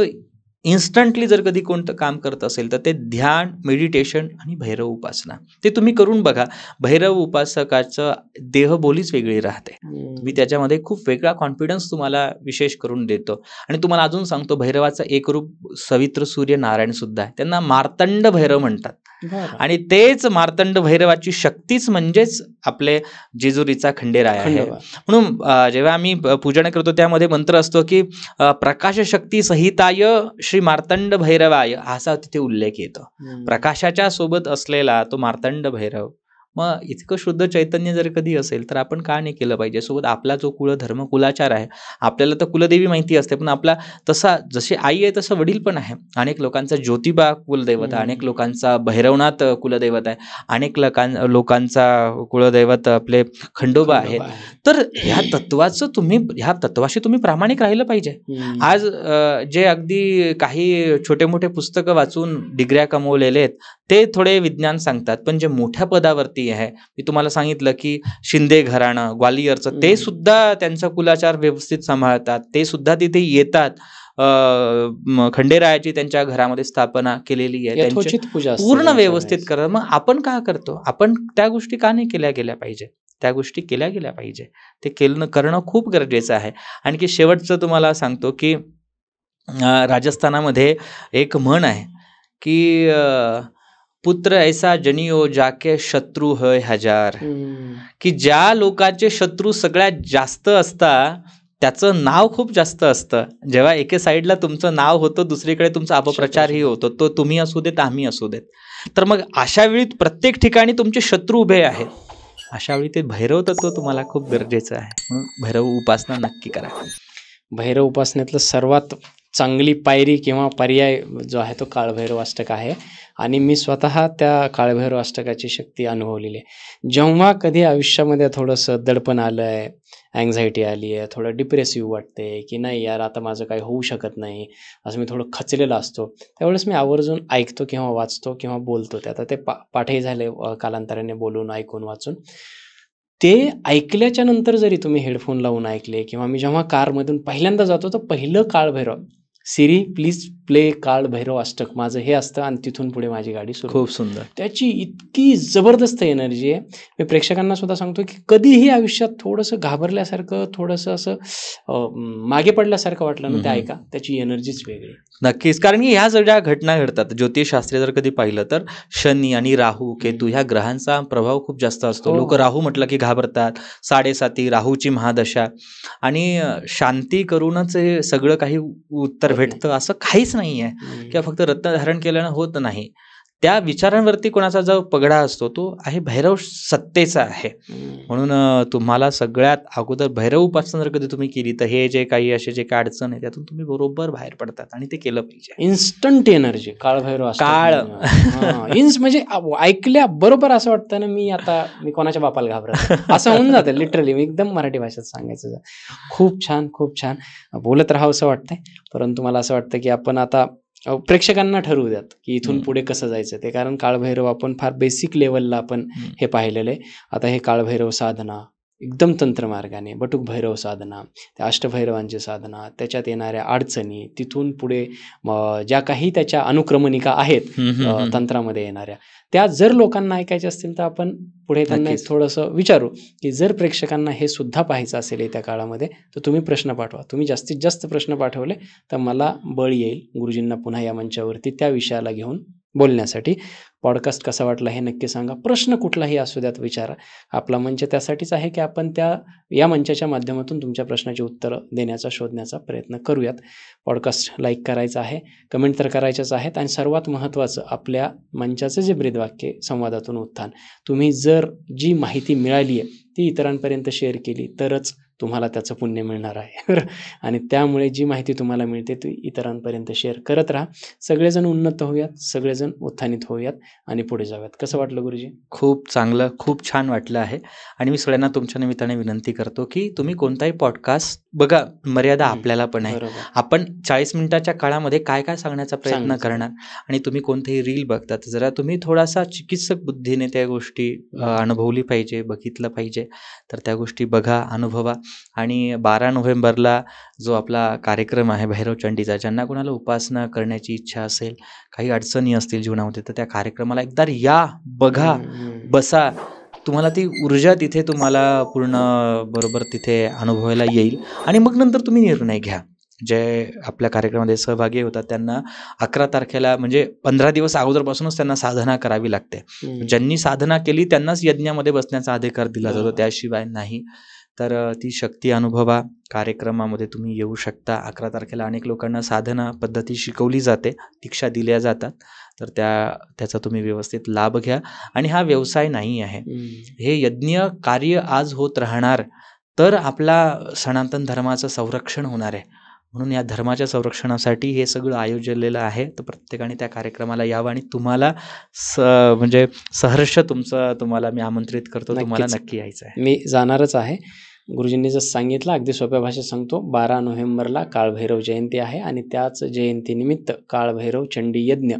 इन्स्टंटली जर कधी कोणतं काम करत असेल तर ते ध्यान, मेडिटेशन आणि भैरव उपासना. ते तुम्ही करून बघा. भैरव उपासकाचं देहबोलीच वेगळी राहते. मी त्याच्यामध्ये खूप वेगळा कॉन्फिडन्स तुम्हाला विशेष करून देतो. आणि तुम्हाला अजून सांगतो, भैरवाचं एक रूप सवित्र सूर्य नारायण सुद्धा आहे. त्यांना मार्तंड भैरव म्हणतात. आणि तेच मार्तंड भैरवाची शक्तीच म्हणजेच आपले जेजुरीचा खंडेराय आहे. म्हणून जेव्हा आम्ही पूजन करतो त्यामध्ये मंत्र असतो की प्रकाश शक्ती सहिताय श्री मार्तंड भैरवाय, असा तिथे उल्लेख येतो. प्रकाशाच्या सोबत असलेला तो मार्तंड भैरव. मग इतकं शुद्ध चैतन्य जर कधी असेल तर आपण का नाही केलं पाहिजे? सोबत आपला जो कुलधर्म कुलाचार आहे, आपल्याला तर कुलदेवी माहिती असते, पण आपला तसा जशी आई आहे तसं वडील पण आहे. अनेक लोकांचा ज्योतिबा कुलदैवत आहे, अनेक लोकांचा भैरवनाथ कुलदैवत आहे, अनेक लोकांचा कुलदैवत आपले खंडोबा आहे. तर ह्या तत्वाशी तुम्ही प्रामाणिक राहिलं पाहिजे. आज जे अगदी काही छोटे मोठे पुस्तकं वाचून डिग्र्या कमवलेले आहेत ते थोडे विज्ञान सांगतात, पण जे मोठ्या पदावरती आहे, मी तुम्हाला सांगितलं की शिंदे घराणं ग्वालियरचं, ते सुद्धा त्यांचा कुलाचार व्यवस्थित सांभाळतात, ते सुद्धा तिथे येतात. खंडेरायाची त्यांच्या घरामध्ये स्थापना केलेली आहे, त्यांची पूर्ण व्यवस्थित करतात. मग आपण का करतो? आपण त्या गोष्टी का नाही केल्या गेल्या पाहिजे? त्या गोष्टी केल्या गेल्या पाहिजे. ते करणं खूप गरजेचं आहे. आणखी शेवटचं तुम्हाला सांगतो की राजस्थानामध्ये एक म्हण आहे की पुत्र ऐसा जनियो जाके शत्रू है हजार. की ज्या लोकांचे शत्रू सगळ्यात जास्त असतात त्याचं नाव खूप जास्त असतं. जेव्हा एके साईडला तुमचं नाव होतं, दुसरीकडे तुमचा अपप्रचारही होतो, तो तुम्ही असू देत, आम्ही असू देत. तर मग अशा वेळी प्रत्येक ठिकाणी तुमचे शत्रू उभे आहेत. अशा वेळी ते भैरव तत्व तुम्हाला खूप गरजेचं आहे. म्हणून भैरव उपासना नक्की करा. भैरव उपासनेतलं सर्वात चांगली पायरी किंवा पर्याय जो आहे तो काळभैरव अष्टक आहे आणि मी स्वतः त्या काळभैरव अष्टकाची शक्ती अनुभवलेली आहे. जेव्हा कधी आयुष्यामध्ये थोडंसं दडपण आलं आहे, अँझायटी आली आहे, थोडं डिप्रेसिव्ह वाटते की नाही यार आता माझं काही होऊ शकत नाही, असं मी थोडं खचलेलं असतो, त्यावेळेस मी आवर्जून ऐकतो किंवा वाचतो किंवा बोलतो. ते आता ते पाठही झाले कालांतराने बोलून, ऐकून, वाचून. ते ऐकल्याच्या नंतर जरी तुम्ही हेडफोन लावून ऐकले किंवा मी जेव्हा कारमधून पहिल्यांदा जातो तर पहिलं काळभैरव, सिरी प्लीज प्ले काळभैरव अष्टक, माझं हे असतं आणि तिथून पुढे माझी गाडी सुरू. खूप सुंदर. त्याची इतकी जबरदस्त एनर्जी आहे. मी प्रेक्षकांना सुद्धा सांगतो की कधीही आयुष्यात थोडंसं घाबरल्यासारखं, थोडंसं असं मागे पडल्यासारखं वाटलं ना, ते ऐका, त्याची एनर्जीच वेगळी. नक्कीच, कारण की ह्या ज्या घटना घडतात, ज्योतिषशास्त्रीय जर कधी पाहिलं तर शनी आणि राहू केतू ह्या ग्रहांचा प्रभाव खूप जास्त असतो. हो. लोक राहू म्हटलं की घाबरतात, 7.5 राहूची महादशा, आणि शांती करूनच हे सगळं काही उत्तर होत नाही. भेटतं असं काहीच नाही आहे, किंवा फक्त रत्न धारण केल्यानं होत नाही. त्या विचारांवरती कोणाचा जो पगडा असतो तो आहे भैरव सत्तेचा आहे. म्हणून तुम्हाला सगळ्यात अगोदर भैरव उपासना जर कधी तुम्ही केली तर हे जे काही असे जे काही अडचण आहे त्यातून तुम्ही बरोबर बाहेर पडतात, आणि ते केलं पाहिजे. इन्स्टंट एनर्जी काळभैरव अष्टक. काळ. इन्स म्हणजे ऐकल्या बरोबर असं वाटतं ना, मी कोणाच्या बापाला घाबरत असं होऊन जातं लिटरली. मी एकदम मराठी भाषेत सांगायचं. खूप छान, खूप छान बोलत राहावं असं वाटतंय, परंतु मला असं वाटतं की आपण आता प्रेक्षकांना ठरवू द्यात की इथून पुढे कसं जायचं ते. कारण काळभैरव आपण फार बेसिक लेवलला आपण हे पाहिलेलं आहे. आता हे काळभैरव साधना एकदम तंत्रमार्गाने, बटुक भैरव साधना, त्या अष्टभैरवांची साधना, त्याच्यात येणाऱ्या अडचणी, तिथून पुढे ज्या काही त्याच्या अनुक्रमणिका आहेत तंत्रामध्ये येणाऱ्या, त्या जर लोकांना ऐकायच्या असतील तर आपण पुढे त्यांना नक्कीच. थोडंसं विचारू की जर प्रेक्षकांना हे सुद्धा पाहायचं असेल येत्या काळामध्ये तर तुम्ही प्रश्न पाठवा. तुम्ही जास्तीत जास्त प्रश्न पाठवले तर मला बळ येईल गुरुजींना पुन्हा या मंचावरती त्या विषयाला घेऊन बोलण्यासाठी. पॉडकास्ट कसा वाटला हे नक्की सांगा. प्रश्न कुठलाही असू द्यात विचारा. आपला मंच त्यासाठीच आहे की आपण या मंचाच्या माध्यमातून तुमच्या प्रश्नाची उत्तरं देण्याचा, शोधण्याचा प्रयत्न करूयात. पॉडकास्ट लाईक करायचं आहे, कमेंट तर करायच्याच आहेत, आणि सर्वात महत्त्वाचं आपल्या मंचाचं जे ब्रीदवाक्य संवादातून उत्थान, तुम्ही जर जी माहिती मिळाली आहे ती इतरांपर्यंत शेअर केली तरच तुम्हाला त्याचं पुण्य मिळणार आहे. आणि त्यामुळे जी माहिती तुम्हाला मिळते ती इतरांपर्यंत शेअर करत राहा. सगळेजण उन्नत होऊयात, सगळेजण उत्थानित होऊयात आणि पुढे जाऊयात. कसं वाटलं गुरुजी? खूप चांगलं, खूप छान वाटलं आहे. आणि मी सगळ्यांना तुमच्या निमित्ताने विनंती करतो की तुम्ही कोणताही पॉडकास्ट बघा, मर्यादा आपल्याला पण आहे. बरोबर. आपण 40 मिनिटाच्या काळामध्ये काय काय सांगण्याचा प्रयत्न सांगायचं. करणार, आणि तुम्ही कोणतेही रील बघतात जरा तुम्ही थोडासा चिकित्सक बुद्धीने त्या गोष्टी अनुभवली पाहिजे, बघितलं पाहिजे. तर त्या गोष्टी बघा, अनुभवा. आणि 12 नोव्हेंबरला जो आपला कार्यक्रम आहे भैरव चंडीचा, ज्यांना कोणाला उपासना करण्याची इच्छा असेल, काही अडचणी असतील जीवनामध्ये, तर त्या कार्यक्रमाला एकदा या, बघा, बसा. तुम्हाला ती ऊर्जा तिथे तुम्हाला पूर्ण बरोबर तिथे अनुभवायला येईल, आणि मग नंतर तुम्ही निर्णय घ्या. जे आपल्या कार्यक्रमामध्ये सहभागी होतात त्यांना 11 तारखेला म्हणजे 15 दिवस अगोदरपासूनच त्यांना साधना करावी लागते. ज्यांनी साधना केली त्यांनाच यज्ञामध्ये बसण्याचा अधिकार दिला जातो, त्याशिवाय नाही. तर ती शक्ती अनुभवा. कार्यक्रमामध्ये तुम्ही येऊ शकता. 11 तारखेला अनेक लोकांना साधना पद्धती शिकवली जाते, दीक्षा दिल्या जातात. तर त्याचा तुम्ही व्यवस्थित लाभ घ्या. आणि हा व्यवसाय नाही आहे, हे यज्ञ कार्य आज होत राहणार, तर आपला सनातन धर्माचं संरक्षण होणार आहे. म्हणून या धर्माच्या संरक्षणासाठी हे सगळं आयोजलेलं आहे. तर प्रत्येकाने त्या कार्यक्रमाला यावं, आणि तुम्हाला म्हणजे सहर्ष तुम्हाला मी आमंत्रित करतो. तुम्हाला नक्की यायचं आहे. मी जाणारच आहे. गुरुजींनी जसं सांगितलं अगदी सोप्या भाषेत सांगतो. 12 नोव्हेंबरला काळभैरव जयंती आहे आणि त्याच जयंतीनिमित्त काळभैरव चंडी यज्ञ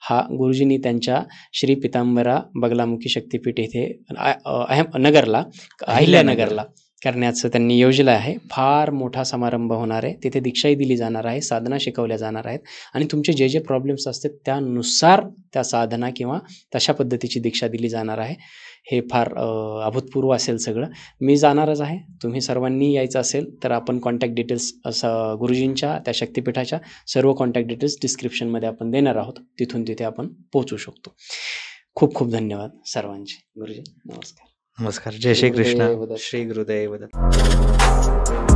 हा गुरुजींनी त्यांच्या श्री पितांबरा बगलामुखी शक्तिपीठ येथे नगरला, अहिल्यानगरला करण्याचं त्यांनी योजलं आहे. फार मोठा समारंभ होणार आहे. तिथे दीक्षाही दिली जाणार आहे, साधना शिकवल्या जाणार आहेत, आणि तुमचे जे जे प्रॉब्लेम्स असतात त्यानुसार त्या साधना किंवा तशा पद्धतीची दीक्षा दिली जाणार आहे. हे फार अभूतपूर्व असेल सगळं. मी जाणारच आहे. तुम्ही सर्वांनी यायचं असेल तर आपण कॉन्टॅक्ट डिटेल्स गुरुजींच्या त्या शक्तिपीठाच्या सर्व कॉन्टॅक्ट डिटेल्स डिस्क्रिप्शनमध्ये आपण देणार आहोत. तिथून तिथे आपण पोहोचू शकतो. खूप खूप धन्यवाद सर्वांचे. गुरुजी नमस्कार. नमस्कार. जय श्री कृष्ण. श्री गुरुदेव दत्त.